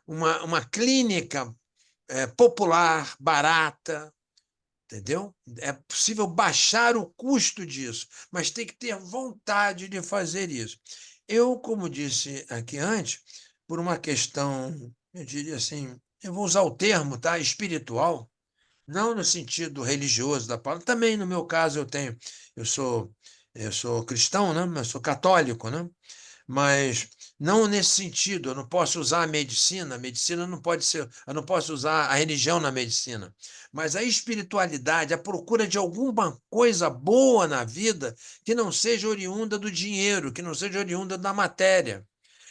I: uma clínica popular, barata, entendeu? É possível baixar o custo disso, mas tem que ter vontade de fazer isso. Eu, como disse aqui antes, por uma questão, eu diria assim, eu vou usar o termo, tá? Espiritual, não no sentido religioso da palavra. Também, no meu caso, eu sou cristão, né? Eu sou católico, né? Mas não nesse sentido. Eu não posso usar a medicina não pode ser, eu não posso usar a religião na medicina. Mas a espiritualidade, a procura de alguma coisa boa na vida que não seja oriunda do dinheiro, que não seja oriunda da matéria.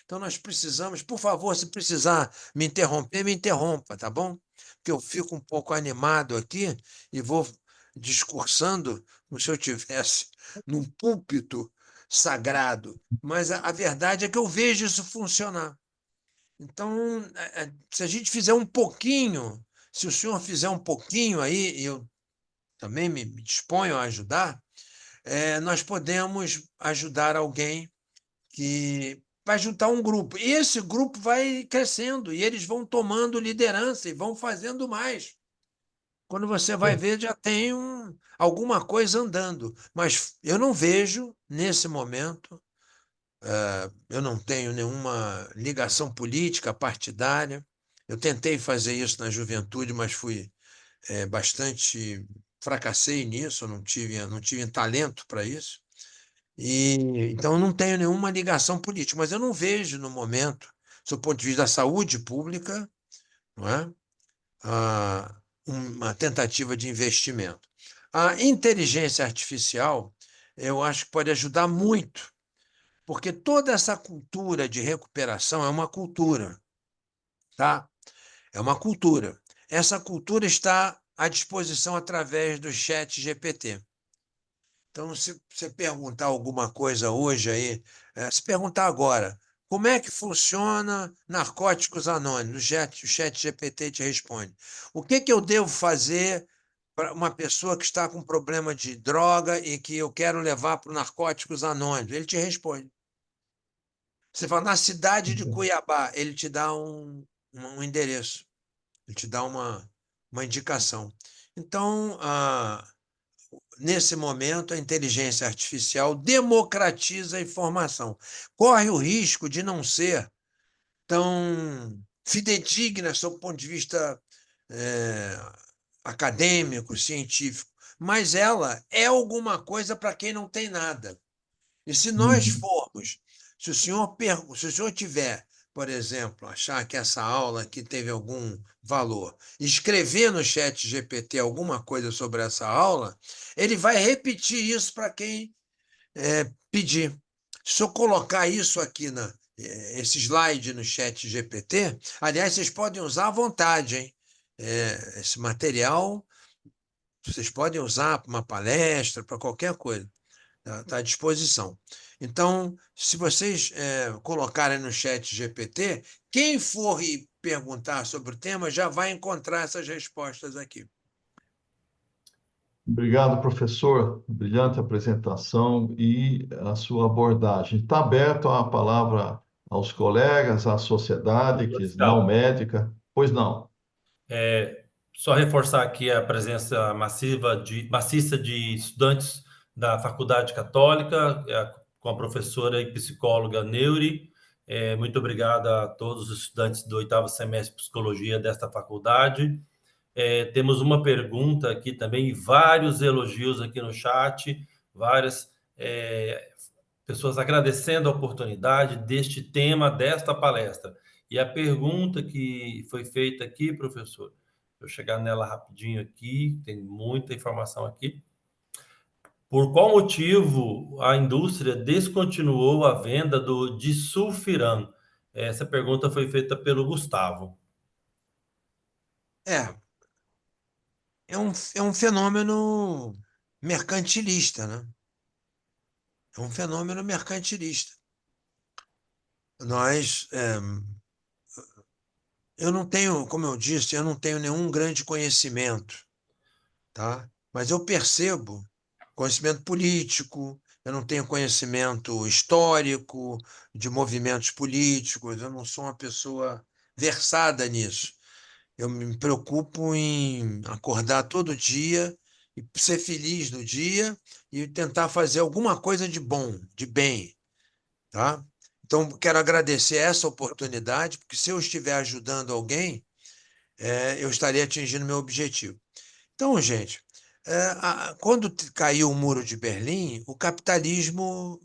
I: Então, nós precisamos, por favor, se precisar me interromper, me interrompa, tá bom? Porque eu fico um pouco animado aqui e vou discursando como se eu estivesse num púlpito sagrado. Mas a verdade é que eu vejo isso funcionar. Então, se a gente fizer um pouquinho, se o senhor fizer um pouquinho aí, eu também me disponho a ajudar, nós podemos ajudar alguém que vai juntar um grupo. E esse grupo vai crescendo, e eles vão tomando liderança e vão fazendo mais. Quando você vai ver, já tem alguma coisa andando. Mas eu não vejo, nesse momento, eu não tenho nenhuma ligação política, partidária. Eu tentei fazer isso na juventude, mas fui bastante... fracassei nisso, não tive talento para isso. Então, eu não tenho nenhuma ligação política, mas eu não vejo, no momento, do ponto de vista da saúde pública, não é? Uma tentativa de investimento. A inteligência artificial, eu acho que pode ajudar muito, porque toda essa cultura de recuperação é uma cultura, tá? É uma cultura. Essa cultura está à disposição através do chat GPT. Então, se você perguntar alguma coisa hoje aí, se perguntar agora, como é que funciona Narcóticos Anônimos? O chat GPT te responde. O que eu devo fazer para uma pessoa que está com problema de droga e que eu quero levar para o Narcóticos Anônimos? Ele te responde. Você fala, na cidade de Cuiabá, ele te dá um endereço, ele te dá uma indicação. Então, nesse momento, a inteligência artificial democratiza a informação. Corre o risco de não ser tão fidedigna, sob o ponto de vista acadêmico, científico, mas ela é alguma coisa para quem não tem nada. E se nós formos, se o senhor tiver, por exemplo, achar que essa aula aqui teve algum valor, escrever no chat GPT alguma coisa sobre essa aula, ele vai repetir isso para quem pedir. Se eu colocar isso aqui, esse slide no chat GPT, aliás, vocês podem usar à vontade, hein? Esse material vocês podem usar para uma palestra, para qualquer coisa. Está à disposição. Então, se vocês colocarem no chat GPT, quem for perguntar sobre o tema já vai encontrar essas respostas aqui.
A: Obrigado, professor. Brilhante apresentação e a sua abordagem. Está aberto a palavra aos colegas, à sociedade que não médica. Pois não.
B: Só reforçar aqui a presença maciça de estudantes da Faculdade Católica, com a professora e psicóloga Neuri. Muito obrigado a todos os estudantes do 8º semestre de Psicologia desta faculdade. Temos uma pergunta aqui também, vários elogios aqui no chat, várias pessoas agradecendo a oportunidade deste tema, desta palestra. E a pergunta que foi feita aqui, professor, eu chegar nela rapidinho aqui, tem muita informação aqui. Por qual motivo a indústria descontinuou a venda do disulfiram? Essa pergunta foi feita pelo Gustavo.
I: É um fenômeno mercantilista, né? É um fenômeno mercantilista. Eu não tenho, como eu disse, eu não tenho nenhum grande conhecimento, tá? Mas eu percebo conhecimento político, eu não tenho conhecimento histórico de movimentos políticos, eu não sou uma pessoa versada nisso. Eu me preocupo em acordar todo dia e ser feliz no dia e tentar fazer alguma coisa de bom, de bem, tá? Então, quero agradecer essa oportunidade, porque se eu estiver ajudando alguém, eu estaria atingindo meu objetivo. Então, gente, quando caiu o Muro de Berlim, o capitalismo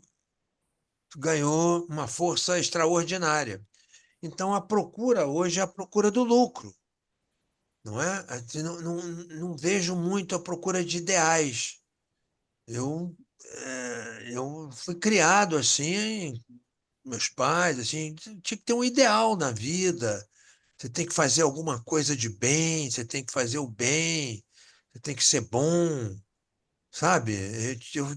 I: ganhou uma força extraordinária. Então, a procura hoje é a procura do lucro. Não é? Não vejo muito a procura de ideais. Eu fui criado assim, meus pais, assim, tinha que ter um ideal na vida. Você tem que fazer alguma coisa de bem, você tem que fazer o bem, você tem que ser bom, sabe?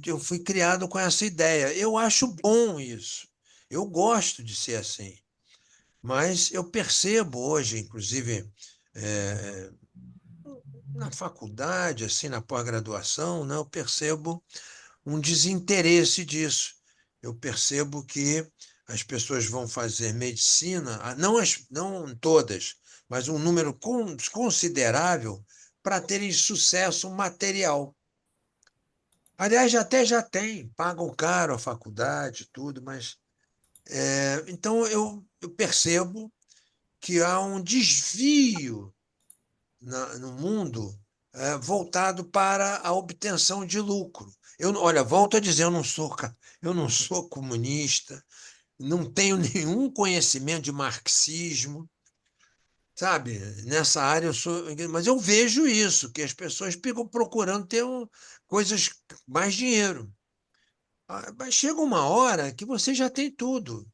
I: Eu fui criado com essa ideia. Eu acho bom isso. Eu gosto de ser assim. Mas eu percebo hoje, inclusive, na faculdade, assim, na pós-graduação, né, eu percebo um desinteresse disso. Eu percebo que as pessoas vão fazer medicina, não todas, mas um número considerável para terem sucesso material. Aliás, até já tem, pagam caro a faculdade, tudo, mas. Então, eu percebo que há um desvio no mundo voltado para a obtenção de lucro. Olha, volto a dizer, eu não sou comunista, não tenho nenhum conhecimento de marxismo, sabe? Nessa área eu sou, mas eu vejo isso, que as pessoas ficam procurando ter coisas, mais dinheiro. Mas chega uma hora que você já tem tudo.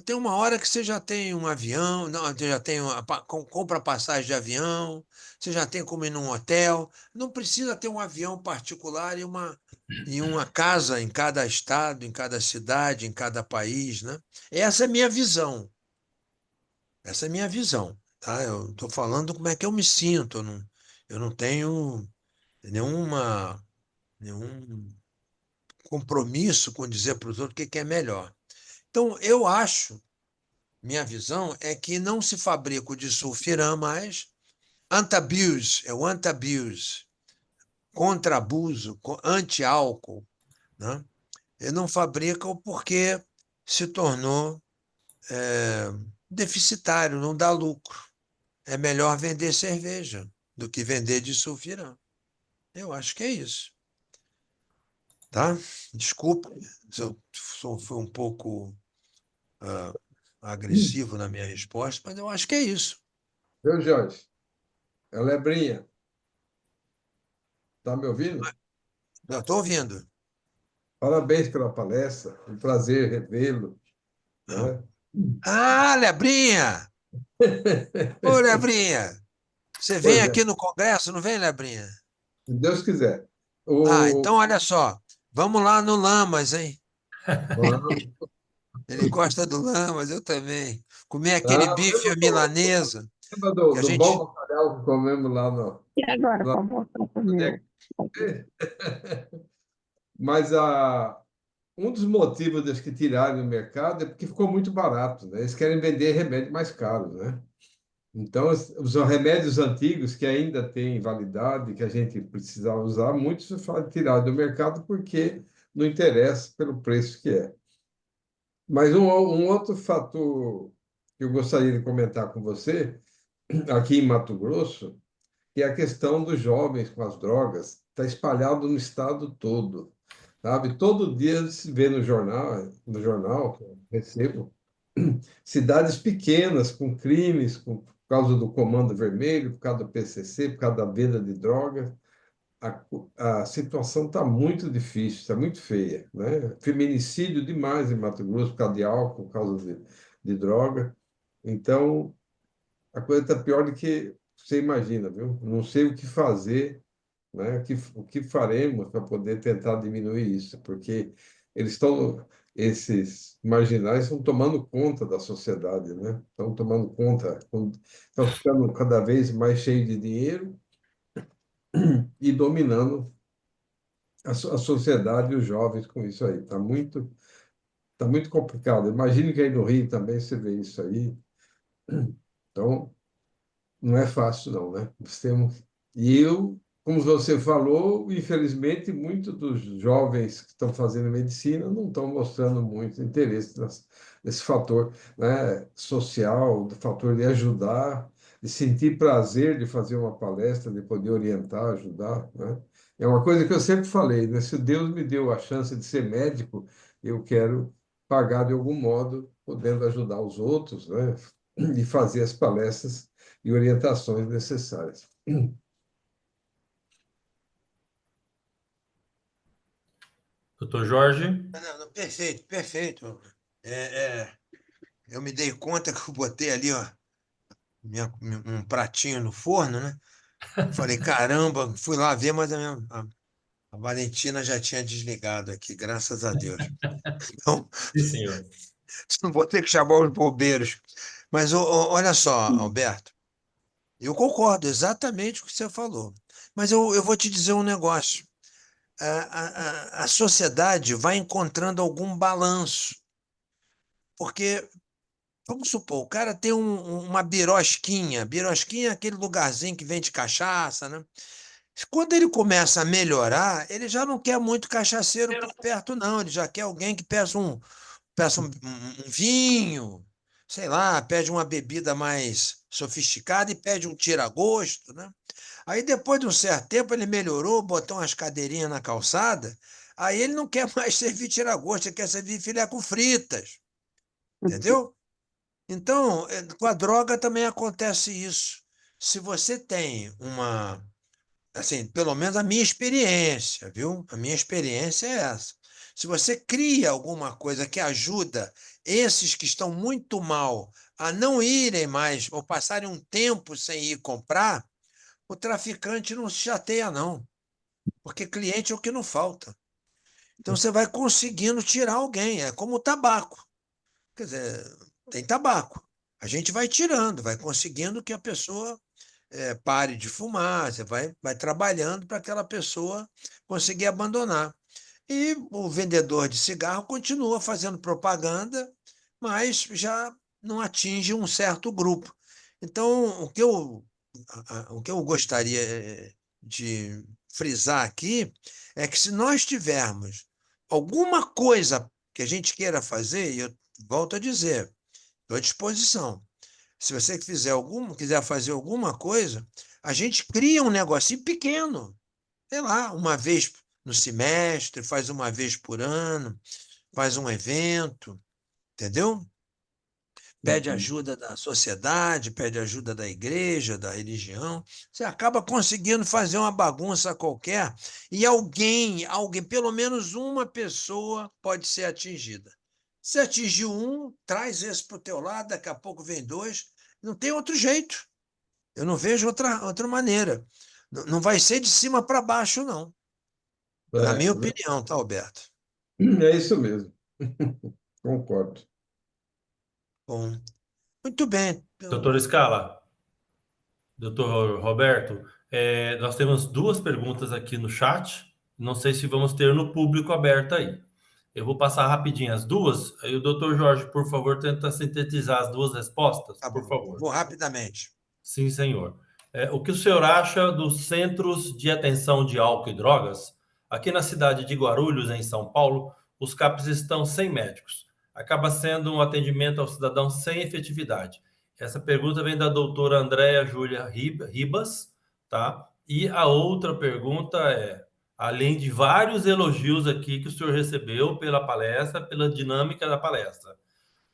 I: Tem uma hora que você já tem um avião, não, você já tem compra passagem de avião, você já tem como ir num hotel. Não precisa ter um avião particular e uma casa em cada estado, em cada cidade, em cada país, né? Essa é a minha visão. Essa é a minha visão, tá? Eu estou falando como é que eu me sinto. Eu não tenho nenhum compromisso com dizer para os outros o que é melhor. Então, eu acho, minha visão é que não se fabrica o disulfiram mais. Anti-abuse, é o anti-abuse, contra abuso, anti-álcool, né? Ele não fabrica porque se tornou deficitário, não dá lucro. É melhor vender cerveja do que vender disulfiram. Eu acho que é isso. Tá? Desculpa se eu fui um pouco agressivo na minha resposta, mas eu acho que é isso.
F: Viu, Jorge? É Lebrinha. Está me ouvindo?
I: Eu estou ouvindo.
F: Parabéns pela palestra. Um prazer revê-lo. Né?
I: Ah, Lebrinha! Ô, Lebrinha! Você vem
F: Pois é,
I: aqui no Congresso, não vem, Lebrinha?
F: se Deus quiser.
I: Então olha só. Vamos lá no Lamas, hein? Ele gosta do Lamas, eu também. Comer aquele bife à milanesa.
F: Lembra
I: Que a
F: do bom
I: gente...
F: bacalhau que comemos lá no.
E: E agora,
F: lá-
E: por favor, comigo?
F: Mas um dos motivos das que tiraram do mercado é porque ficou muito barato, né? Eles querem vender remédio mais caro, né? Então, os remédios antigos que ainda têm validade, que a gente precisava usar, muitos tiraram do mercado porque não interessa pelo preço que é. Mas um outro fator que eu gostaria de comentar com você, aqui em Mato Grosso, que é a questão dos jovens com as drogas. Está espalhado no estado todo, sabe? Todo dia se vê no jornal que eu recebo, cidades pequenas com crimes, por causa do Comando Vermelho, por causa do PCC, por causa da venda de drogas. A situação está muito difícil, está muito feia, né? Feminicídio demais em Mato Grosso por causa de álcool, por causa de droga. Então, a coisa está pior do que você imagina, viu? Não sei o que fazer, né? O que faremos para poder tentar diminuir isso, porque esses marginais estão tomando conta da sociedade, né? Estão tomando conta, estão ficando cada vez mais cheios de dinheiro e dominando a sociedade e os jovens com isso aí. Tá muito complicado. Imagine que aí no Rio também você vê isso aí. Então, não é fácil, não, né? E como você falou, infelizmente, muitos dos jovens que estão fazendo medicina não estão mostrando muito interesse nesse fator, né, social, do fator de ajudar, de sentir prazer de fazer uma palestra, de poder orientar, ajudar, né? É uma coisa que eu sempre falei, né? Se Deus me deu a chance de ser médico, eu quero pagar de algum modo, podendo ajudar os outros, né? E fazer as palestras e orientações necessárias.
B: Doutor Jorge?
I: Não, perfeito, perfeito. Eu me dei conta que eu botei ali, ó, um pratinho no forno, né? Falei, caramba, fui lá ver, mas a Valentina já tinha desligado aqui, graças a Deus. Então,
B: Sim, senhor.
I: não vou ter que chamar os bombeiros. Mas olha só, Alberto, eu concordo exatamente com o que você falou. Mas eu vou te dizer um negócio. A sociedade vai encontrando algum balanço. Porque, vamos supor, o cara tem uma birosquinha. Birosquinha é aquele lugarzinho que vende cachaça, né? Quando ele começa a melhorar, ele já não quer muito cachaceiro por perto, não. Ele já quer alguém que peça um vinho, sei lá, pede uma bebida mais sofisticada e pede um tira-gosto, né? Aí, depois de um certo tempo, ele melhorou, botou umas cadeirinhas na calçada, aí ele não quer mais servir tira-gosto, ele quer servir filé com fritas, entendeu? Então, com a droga também acontece isso. Se você tem assim, pelo menos a minha experiência, viu? A minha experiência é essa. Se você cria alguma coisa que ajuda esses que estão muito mal a não irem mais ou passarem um tempo sem ir comprar, o traficante não se chateia, não, porque cliente é o que não falta. Então você vai conseguindo tirar alguém, é como o tabaco. Quer dizer, tem tabaco. A gente vai tirando, vai conseguindo que a pessoa pare de fumar, você vai trabalhando para aquela pessoa conseguir abandonar. E o vendedor de cigarro continua fazendo propaganda, mas já não atinge um certo grupo. Então, o que eu gostaria de frisar aqui é que se nós tivermos alguma coisa que a gente queira fazer, e eu volto a dizer, estou à disposição. Se você quiser fazer alguma coisa, a gente cria um negocinho pequeno, sei lá, uma vez no semestre, faz uma vez por ano, faz um evento, entendeu? Pede ajuda da sociedade, pede ajuda da igreja, da religião. Você acaba conseguindo fazer uma bagunça qualquer e alguém, pelo menos uma pessoa pode ser atingida. Se atingiu um, traz esse para o teu lado, daqui a pouco vem dois. Não tem outro jeito. Eu não vejo outra maneira. Não vai ser de cima para baixo, não. Na minha opinião, tá, Alberto?
F: É isso mesmo. Concordo.
I: Bom, muito bem.
B: Doutor Scala, doutor Roberto, nós temos duas perguntas aqui no chat. Não sei se vamos ter no público aberto aí. Eu vou passar rapidinho as duas. Aí o doutor Jorge, por favor, tenta sintetizar as duas respostas,
I: Tá
B: por
I: bom.
B: favor.
I: Vou rapidamente.
B: Sim, senhor. O que o senhor acha dos centros de atenção de álcool e drogas? Aqui na cidade de Guarulhos, em São Paulo, os CAPs estão sem médicos. Acaba sendo um atendimento ao cidadão sem efetividade. Essa pergunta vem da doutora Andréa Júlia Ribas, tá? E a outra pergunta é, além de vários elogios aqui que o senhor recebeu pela palestra, pela dinâmica da palestra,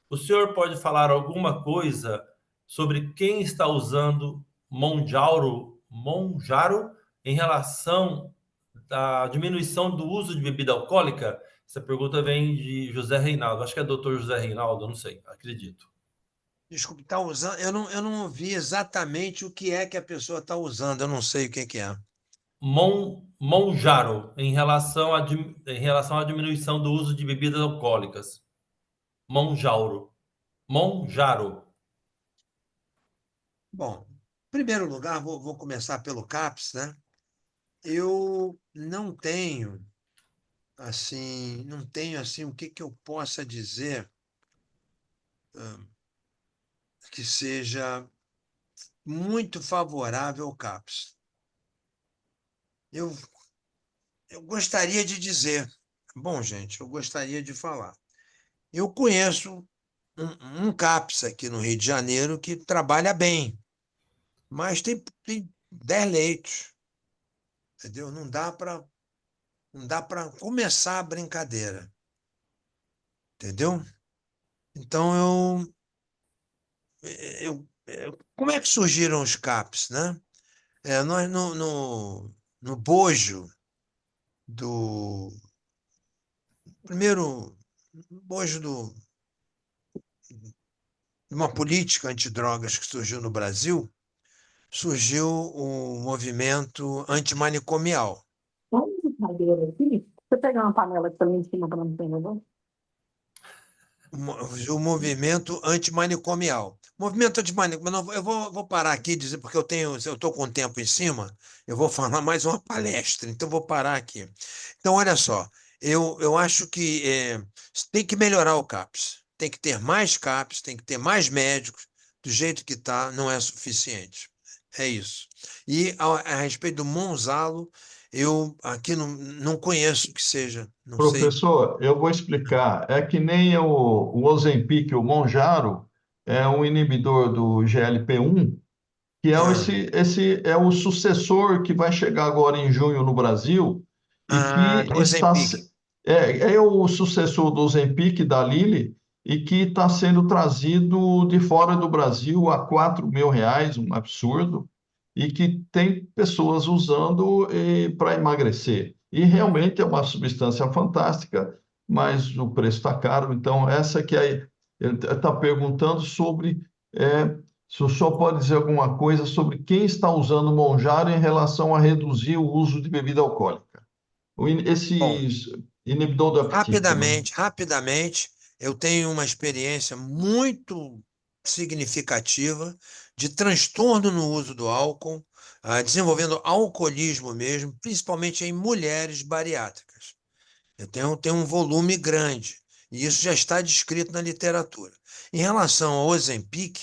B: o senhor pode falar alguma coisa sobre quem está usando Monjaro em relação à diminuição do uso de bebida alcoólica? Essa pergunta vem de José Reinaldo. Acho que é doutor José Reinaldo, não sei, acredito.
I: Desculpe, está usando. Eu não ouvi exatamente o que é que a pessoa está usando, eu não sei o que é.
B: Monjaro, em relação à diminuição do uso de bebidas alcoólicas. Monjaro.
I: Bom, em primeiro lugar, vou começar pelo CAPS, né? Eu não tenho assim o que eu possa dizer que seja muito favorável ao CAPS. Eu gostaria de dizer, bom, gente, eu gostaria de falar. Eu conheço um CAPS aqui no Rio de Janeiro que trabalha bem, mas tem 10 leitos, entendeu? Não dá para começar a brincadeira, entendeu? Então, como é que surgiram os CAPs, né? Nós, no bojo do... Primeiro, bojo de uma política antidrogas que surgiu no Brasil, surgiu o movimento antimanicomial.
L: Você pegar uma panela que está ali em cima para não ter negócio?
I: O movimento antimanicomial. Movimento antimanicomial. Eu vou parar aqui e dizer, porque eu estou com o tempo em cima, eu vou falar mais uma palestra, então vou parar aqui. Então, olha só, eu acho que tem que melhorar o CAPS. Tem que ter mais CAPS, tem que ter mais médicos, do jeito que está, não é suficiente. É isso. E a respeito do Monzalo, eu aqui não conheço o que seja. Não
A: Professor,
I: sei.
A: eu vou explicar. É que nem o Ozempic, o Monjaro, é um inibidor do GLP-1, que é esse é o sucessor que vai chegar agora em junho no Brasil e que
I: do
A: está
I: Ozempic.
A: é o sucessor do Ozempic da Lilly e que está sendo trazido de fora do Brasil a R$ 4.000, um absurdo, e que tem pessoas usando para emagrecer. E realmente é uma substância fantástica, mas o preço está caro. Então, essa que é, ele está perguntando sobre se o senhor pode dizer alguma coisa sobre quem está usando Monjaro em relação a reduzir o uso de bebida alcoólica.
I: Bom,
A: Esses inibidor do apetite, né?
I: rapidamente, eu tenho uma experiência muito significativa de transtorno no uso do álcool, desenvolvendo alcoolismo mesmo, principalmente em mulheres bariátricas. Eu tenho um volume grande, e isso já está descrito na literatura. Em relação ao Ozempic,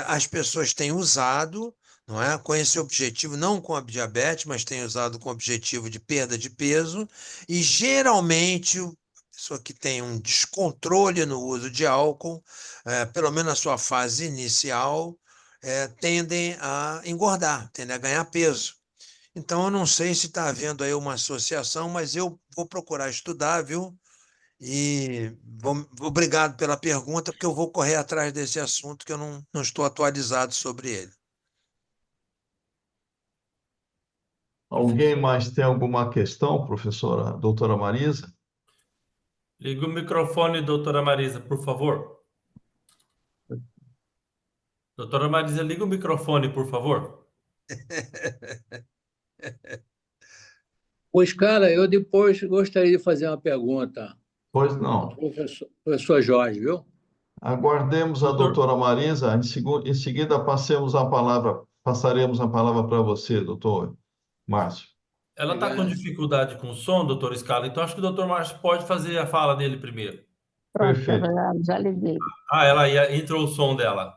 I: as pessoas têm usado, não é, com esse objetivo, não com a diabetes, mas têm usado com o objetivo de perda de peso, e geralmente a pessoa que tem um descontrole no uso de álcool, pelo menos na sua fase inicial, tendem a engordar, tendem a ganhar peso. Então, eu não sei se está havendo aí uma associação, mas eu vou procurar estudar, viu? E obrigado pela pergunta, porque eu vou correr atrás desse assunto, que eu não estou atualizado sobre ele.
A: Alguém mais tem alguma questão, professora, doutora Marisa?
B: Liga o microfone, doutora Marisa, por favor. Doutora Marisa, liga o microfone, por favor.
C: Pois, cara, eu depois gostaria de fazer uma pergunta
A: Pois
C: ao
A: não.
C: professor Jorge, viu?
A: Aguardemos a
B: Doutor,
A: doutora Marisa, em seguida passaremos a palavra para você, doutor Márcio.
B: ela está com
C: Obrigado.
B: dificuldade com o som, doutor Scala, então acho que o doutor Márcio pode fazer a fala dele primeiro.
E: Pronto,
A: Perfeito.
E: já liguei.
B: Entrou o som dela.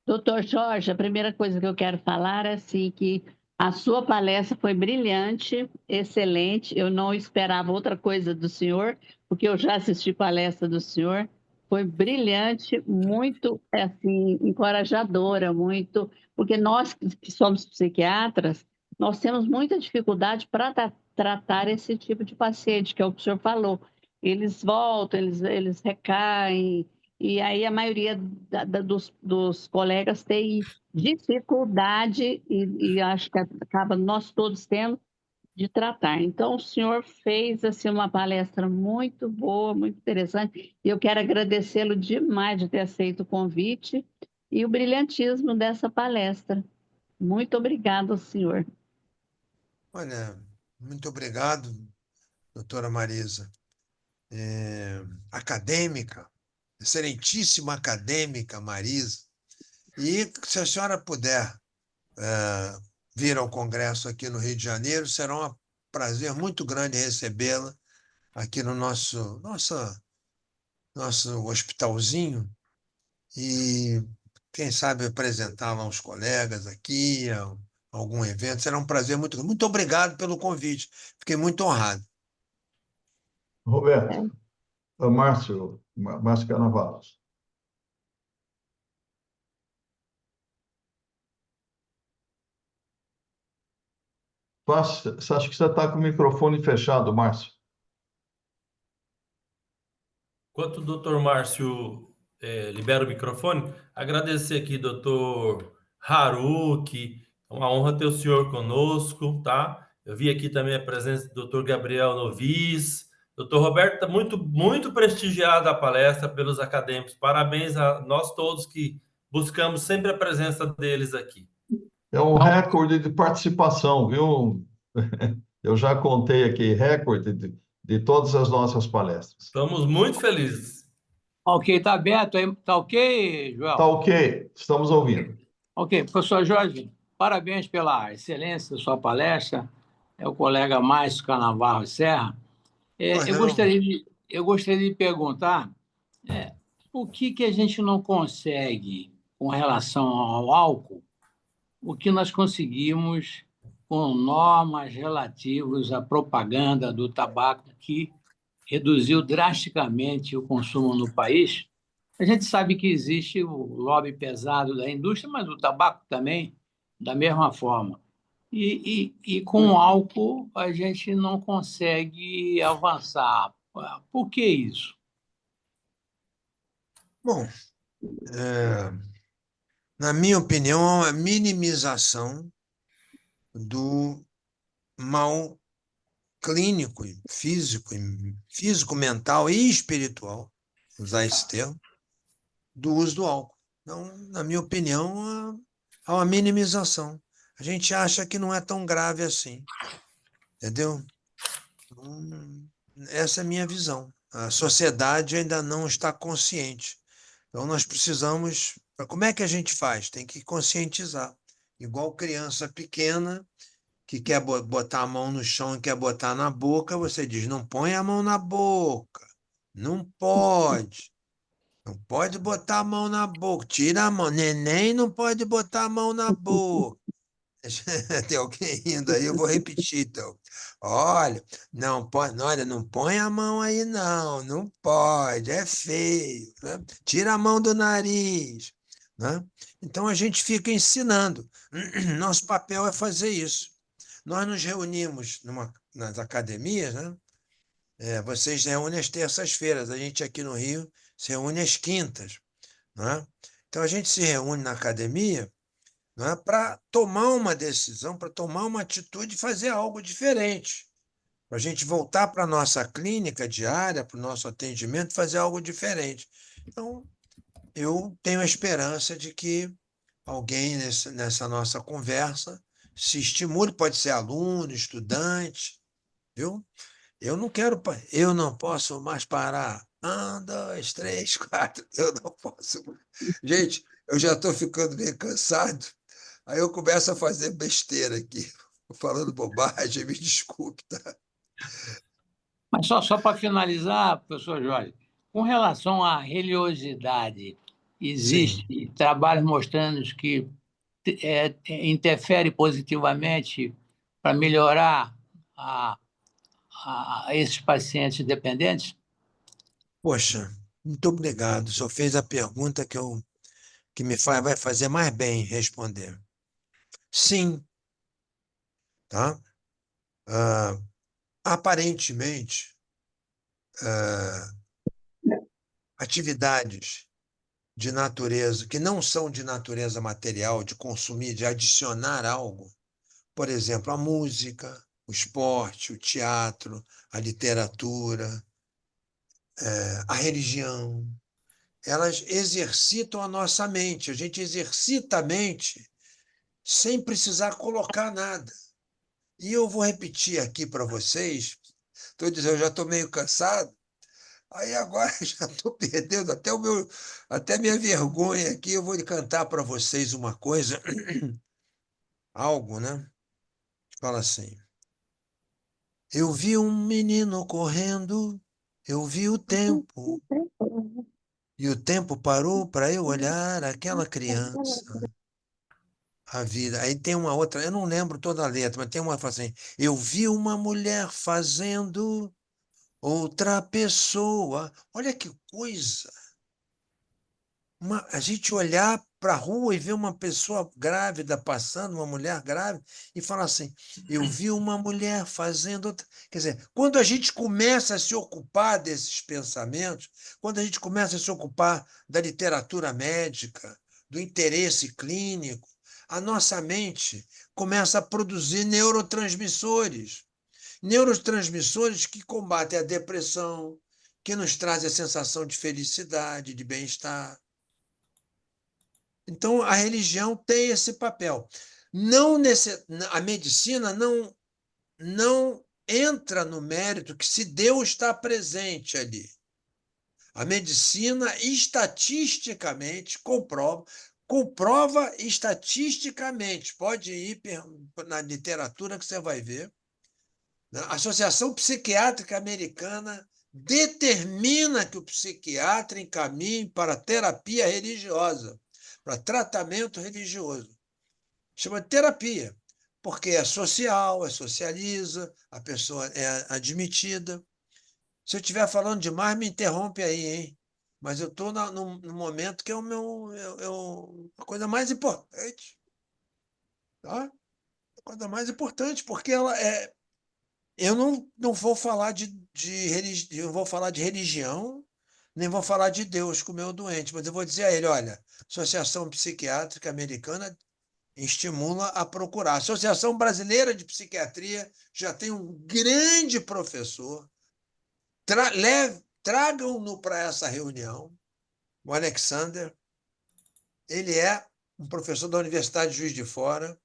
E: Doutor Jorge, a primeira coisa que eu quero falar é assim, que a sua palestra foi brilhante, excelente. Eu não esperava outra coisa do senhor, porque eu já assisti palestra do senhor. Foi brilhante, muito assim, encorajadora, muito, porque nós que somos psiquiatras, nós temos muita dificuldade para tratar esse tipo de paciente, que é o que o senhor falou. Eles voltam, eles recaem, e aí a maioria dos colegas tem dificuldade, e acho que acaba nós todos tendo, de tratar. Então, o senhor fez assim, uma palestra muito boa, muito interessante, e eu quero agradecê-lo demais de ter aceito o convite e o brilhantismo dessa palestra. Muito obrigado, senhor.
I: Olha, muito obrigado, doutora Marisa. Acadêmica, excelentíssima acadêmica Marisa. E se a senhora puder vir ao Congresso aqui no Rio de Janeiro, será um prazer muito grande recebê-la aqui no nosso hospitalzinho e, quem sabe, apresentá-la aos colegas aqui, a algum evento. Será um prazer muito grande. Muito obrigado pelo convite. Fiquei muito honrado.
A: Roberto, Márcio Carnavalos. Acha que você está com o microfone fechado, Márcio?
B: Enquanto o doutor Márcio libera o microfone, agradecer aqui, doutor Haruki, é uma honra ter o senhor conosco, tá? Eu vi aqui também a presença do doutor Gabriel Novis, doutor Roberto, está muito, muito prestigiada a palestra pelos acadêmicos. Parabéns a nós todos que buscamos sempre a presença deles aqui.
A: É um recorde de participação, viu? Eu já contei aqui, recorde de todas as nossas palestras.
B: Estamos muito felizes.
C: Ok, está aberto aí? Está ok, Joel?
A: Está ok, estamos ouvindo.
C: Ok, professor Jorge, parabéns pela excelência da sua palestra. É o colega Márcio Carnaval Serra. Eu gostaria de perguntar por que a gente não consegue, com relação ao álcool, o que nós conseguimos com normas relativas à propaganda do tabaco, que reduziu drasticamente o consumo no país. A gente sabe que existe o lobby pesado da indústria, mas o tabaco também, da mesma forma. E com o álcool, a gente não consegue avançar. Por que isso?
I: Bom, na minha opinião, é a minimização do mal clínico, físico, mental e espiritual, usar esse termo, do uso do álcool. Então, na minha opinião, há uma minimização. A gente acha que não é tão grave assim, entendeu? Então, essa é a minha visão. A sociedade ainda não está consciente. Então, nós precisamos... Como é que a gente faz? Tem que conscientizar. Igual criança pequena que quer botar a mão no chão e quer botar na boca, você diz, não põe a mão na boca, não pode. Não pode botar a mão na boca, tira a mão. Neném não pode botar a mão na boca. Tem alguém rindo aí, eu vou repetir, então. Olha, não pode, olha, não põe a mão aí, não, não pode, é feio, né? Tira a mão do nariz, né? Então a gente fica ensinando. Nosso papel é fazer isso. Nós nos reunimos nas academias, né? Vocês reúnem às terças-feiras, a gente aqui no Rio se reúne às quintas, né? Então a gente se reúne na academia, né, para tomar uma decisão, para tomar uma atitude e fazer algo diferente. Para a gente voltar para a nossa clínica diária, para o nosso atendimento, fazer algo diferente. Então, eu tenho a esperança de que alguém nessa nossa conversa se estimule, pode ser aluno, estudante, viu? Eu não posso mais parar. 1, 2, 3, 4, eu não posso. Gente, eu já estou ficando meio cansado. Aí eu começo a fazer besteira aqui, falando bobagem, me desculpe, tá?
C: Mas só para finalizar, professor Jorge, com relação à religiosidade, existe trabalhos mostrando que interfere positivamente para melhorar a esses pacientes dependentes?
I: Poxa, muito obrigado. O senhor fez a pergunta que vai fazer mais bem responder. Sim, tá? Aparentemente, atividades de natureza, que não são de natureza material, de consumir, de adicionar algo, por exemplo, a música, o esporte, o teatro, a literatura, a religião, elas exercitam a nossa mente. A gente exercita a mente sem precisar colocar nada. E eu vou repetir aqui para vocês, estou dizendo, eu já estou meio cansado, aí agora já estou perdendo até minha vergonha aqui. Eu vou cantar para vocês uma coisa, algo, né? Fala assim: eu vi um menino correndo, eu vi o tempo, e o tempo parou para eu olhar aquela criança. A vida. Aí tem uma outra, eu não lembro toda a letra, mas tem uma que fala assim: eu vi uma mulher fazendo outra pessoa. Olha que coisa! A gente olhar para a rua e ver uma pessoa grávida passando, uma mulher grávida, e falar assim: eu vi uma mulher fazendo outra. Quer dizer, quando a gente começa a se ocupar desses pensamentos, quando a gente começa a se ocupar da literatura médica, do interesse clínico, a nossa mente começa a produzir neurotransmissores. Neurotransmissores que combatem a depressão, que nos trazem a sensação de felicidade, de bem-estar. Então, a religião tem esse papel. A medicina não entra no mérito que se Deus está presente ali. A medicina, estatisticamente, comprova estatisticamente. Pode ir na literatura que você vai ver. A Associação Psiquiátrica Americana determina que o psiquiatra encaminhe para terapia religiosa, para tratamento religioso. Chama de terapia, porque é social, socializa, a pessoa é admitida. Se eu estiver falando demais, me interrompe aí, hein? Mas eu estou no momento que é a coisa mais importante. Tá? A coisa mais importante, porque ela é. Eu não vou falar eu vou falar de religião, nem vou falar de Deus com o meu doente, mas eu vou dizer a ele: olha, Associação Psiquiátrica Americana estimula a procurar. A Associação Brasileira de Psiquiatria já tem um grande professor. Tragam-no para essa reunião, o Alexander. Ele é um professor da Universidade de Juiz de Fora.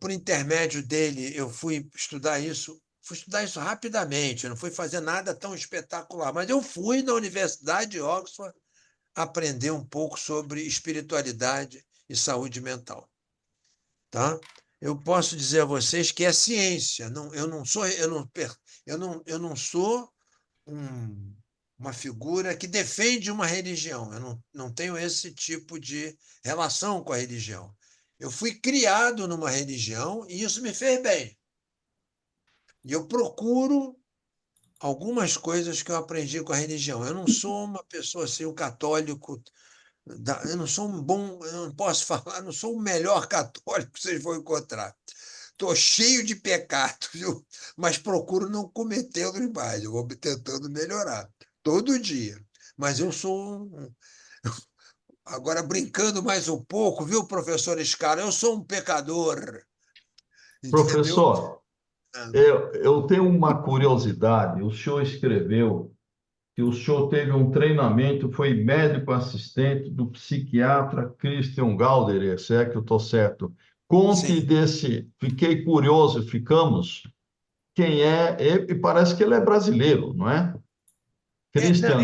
I: Por intermédio dele, eu fui estudar isso rapidamente, eu não fui fazer nada tão espetacular, mas eu fui na Universidade de Oxford aprender um pouco sobre espiritualidade e saúde mental. Tá? Eu posso dizer a vocês que é ciência, eu não sou uma figura que defende uma religião, eu não tenho esse tipo de relação com a religião. Eu fui criado numa religião e isso me fez bem. E eu procuro algumas coisas que eu aprendi com a religião. Eu não sou uma pessoa assim, um católico. Eu não sou eu não posso falar, não sou o melhor católico que vocês vão encontrar. Estou cheio de pecado, viu? Mas procuro não cometê-los mais. Eu vou tentando melhorar todo dia. Mas eu sou agora, brincando mais um pouco, viu, professor Scala? Eu sou um pecador. Entendeu?
A: Professor, eu tenho uma curiosidade. O senhor escreveu que o senhor teve um treinamento, foi médico assistente do psiquiatra Christian Gauderer, se é que eu estou certo. Conte desse, fiquei curioso, ficamos, quem é, e parece que ele é brasileiro, não é? Christian,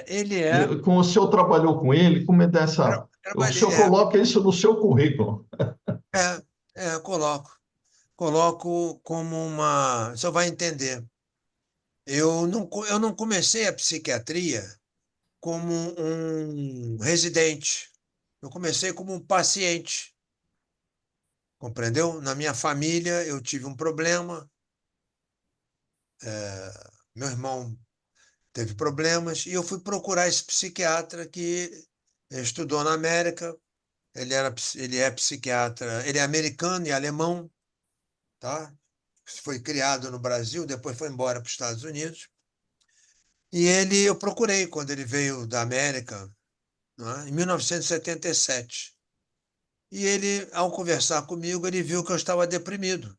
I: ele é...
A: Como o senhor trabalhou com ele, como é dessa... O senhor coloca isso no seu currículo.
I: Coloco como uma... O senhor vai entender. Eu não comecei a psiquiatria como um residente. Eu comecei como um paciente. Compreendeu? Na minha família, eu tive um problema. Meu irmão teve problemas e eu fui procurar esse psiquiatra que estudou na América. Ele é psiquiatra, ele é americano e alemão, tá? Foi criado no Brasil, depois foi embora para os Estados Unidos. E eu procurei quando ele veio da América, né, em 1977. E ele, ao conversar comigo, ele viu que eu estava deprimido,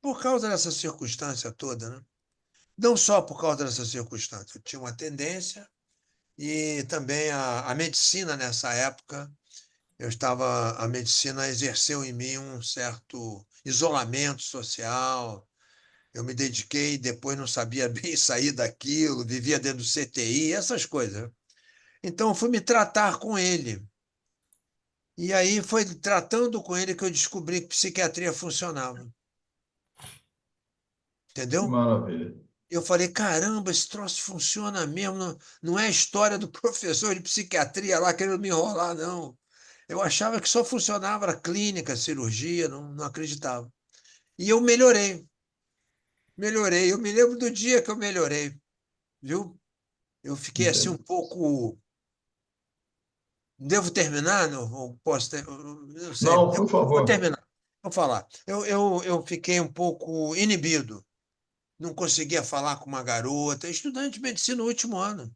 I: por causa dessa circunstância toda, né? Não só por causa dessa circunstância, eu tinha uma tendência, e também a medicina nessa época, a medicina exerceu em mim um certo isolamento social. Eu me dediquei, depois não sabia bem sair daquilo, vivia dentro do CTI, essas coisas. Então, eu fui me tratar com ele. E aí foi tratando com ele que eu descobri que psiquiatria funcionava. Entendeu?
A: Maravilha.
I: Eu falei, caramba, esse troço funciona mesmo. Não é a história do professor de psiquiatria lá querendo me enrolar, não. Eu achava que só funcionava a clínica, a cirurgia, não acreditava. E eu melhorei. Eu me lembro do dia que eu melhorei, viu? Eu fiquei assim um pouco... Devo terminar? Não posso não sei.
A: Não, por favor.
I: Vou terminar. Vou falar. Eu fiquei um pouco inibido. Não conseguia falar com uma garota. Estudante de medicina no último ano.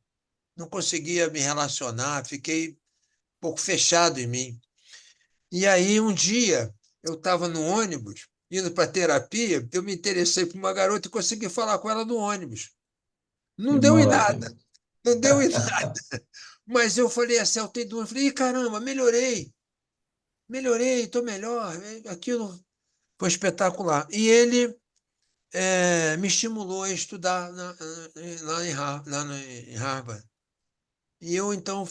I: Não conseguia me relacionar. Fiquei um pouco fechado em mim. E aí, um dia, eu estava no ônibus, indo para terapia, eu me interessei por uma garota e consegui falar com ela no ônibus. Não deu em nada. Não deu em nada. Mas eu falei assim, eu tenho dúvida. Falei, caramba, melhorei, estou melhor. Aquilo foi espetacular. E ele me estimulou a estudar lá em Harvard. E eu, então,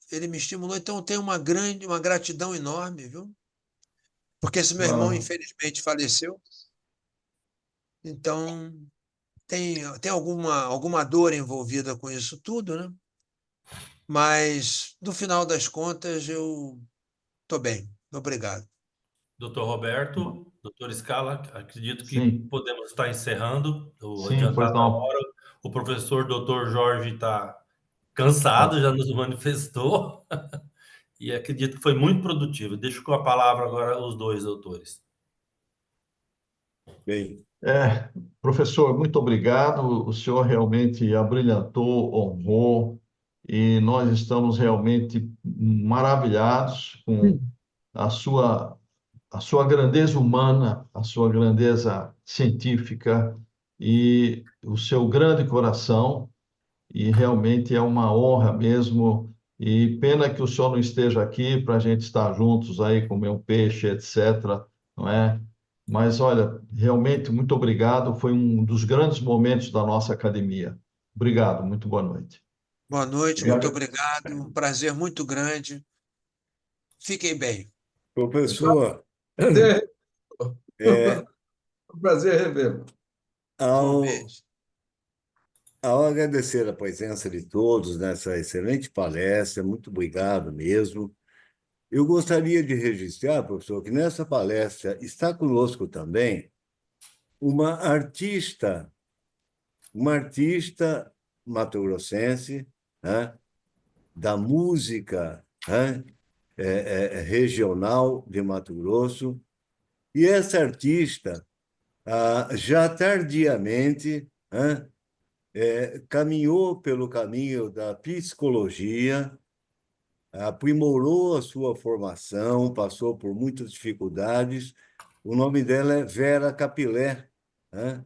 I: ele me estimulou, então eu tenho uma gratidão enorme, viu? Porque esse meu irmão, infelizmente, faleceu. Então, tem alguma dor envolvida com isso tudo, né? Mas, no final das contas, eu estou bem. Obrigado.
B: Doutor Roberto, doutor Scala, acredito que
A: Sim.
B: podemos estar encerrando.
A: Sim, pois
B: Adiantado a
A: não.
B: hora. O professor doutor Jorge está cansado, já nos manifestou. E acredito que foi muito produtivo. Deixo com a palavra agora os dois doutores.
H: Bem,
A: Professor, muito obrigado. O senhor realmente abrilhantou, honrou, e nós estamos realmente maravilhados com a sua, a sua grandeza humana, a sua grandeza científica e o seu grande coração, e realmente é uma honra mesmo. E pena que o senhor não esteja aqui para a gente estar juntos aí, comer um peixe, etc., não é? Mas, olha, realmente, muito obrigado. Foi um dos grandes momentos da nossa academia. Obrigado, muito boa noite.
I: Boa noite, muito obrigado. Um prazer muito grande. Fiquem bem.
H: Professor,
F: É um prazer revê-lo.
H: ao, ao agradecer a presença de todos nessa excelente palestra, muito obrigado mesmo. Eu gostaria de registrar, professor, que nessa palestra está conosco também uma artista mato-grossense, né, da música, né, regional de Mato Grosso, e essa artista, já tardiamente, né, caminhou pelo caminho da psicologia, aprimorou a sua formação, passou por muitas dificuldades. O nome dela é Vera Capilé, né?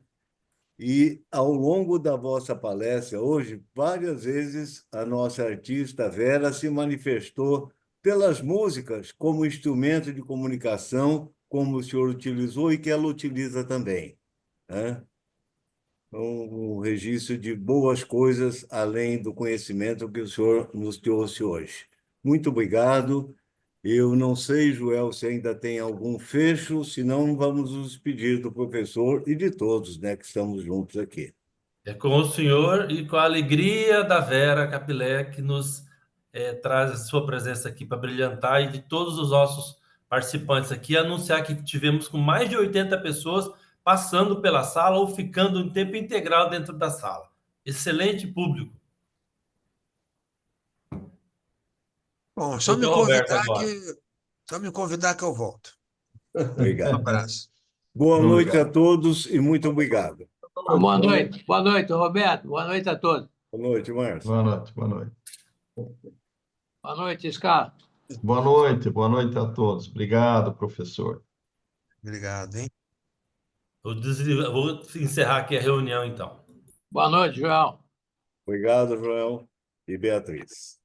H: E, ao longo da vossa palestra hoje, várias vezes a nossa artista Vera se manifestou pelas músicas como instrumento de comunicação, como o senhor utilizou e que ela utiliza também, né? Um registro de boas coisas, além do conhecimento que o senhor nos trouxe hoje. Muito obrigado. Eu não sei, Joel, se ainda tem algum fecho, senão vamos nos despedir do professor e de todos, né, que estamos juntos aqui.
B: É com o senhor e com a alegria da Vera Capilé, que nos traz a sua presença aqui para brilhantar, e de todos os nossos participantes aqui, anunciar que tivemos com mais de 80 pessoas passando pela sala ou ficando em tempo integral dentro da sala. Excelente público.
I: Bom, só me
B: Doutor Roberto
I: convidar
B: agora.
I: que eu volto. Um
H: Obrigado.
I: abraço.
H: Boa noite a todos e muito obrigado.
C: Boa noite. Boa noite, Roberto. Boa noite a todos.
H: Boa noite, Márcio.
A: Boa noite, boa noite.
C: Boa noite, Scar.
A: Boa noite a todos. Obrigado, professor.
I: Obrigado, hein?
B: Vou encerrar aqui a reunião, então.
C: Boa noite, João.
H: Obrigado, Joel e Beatriz.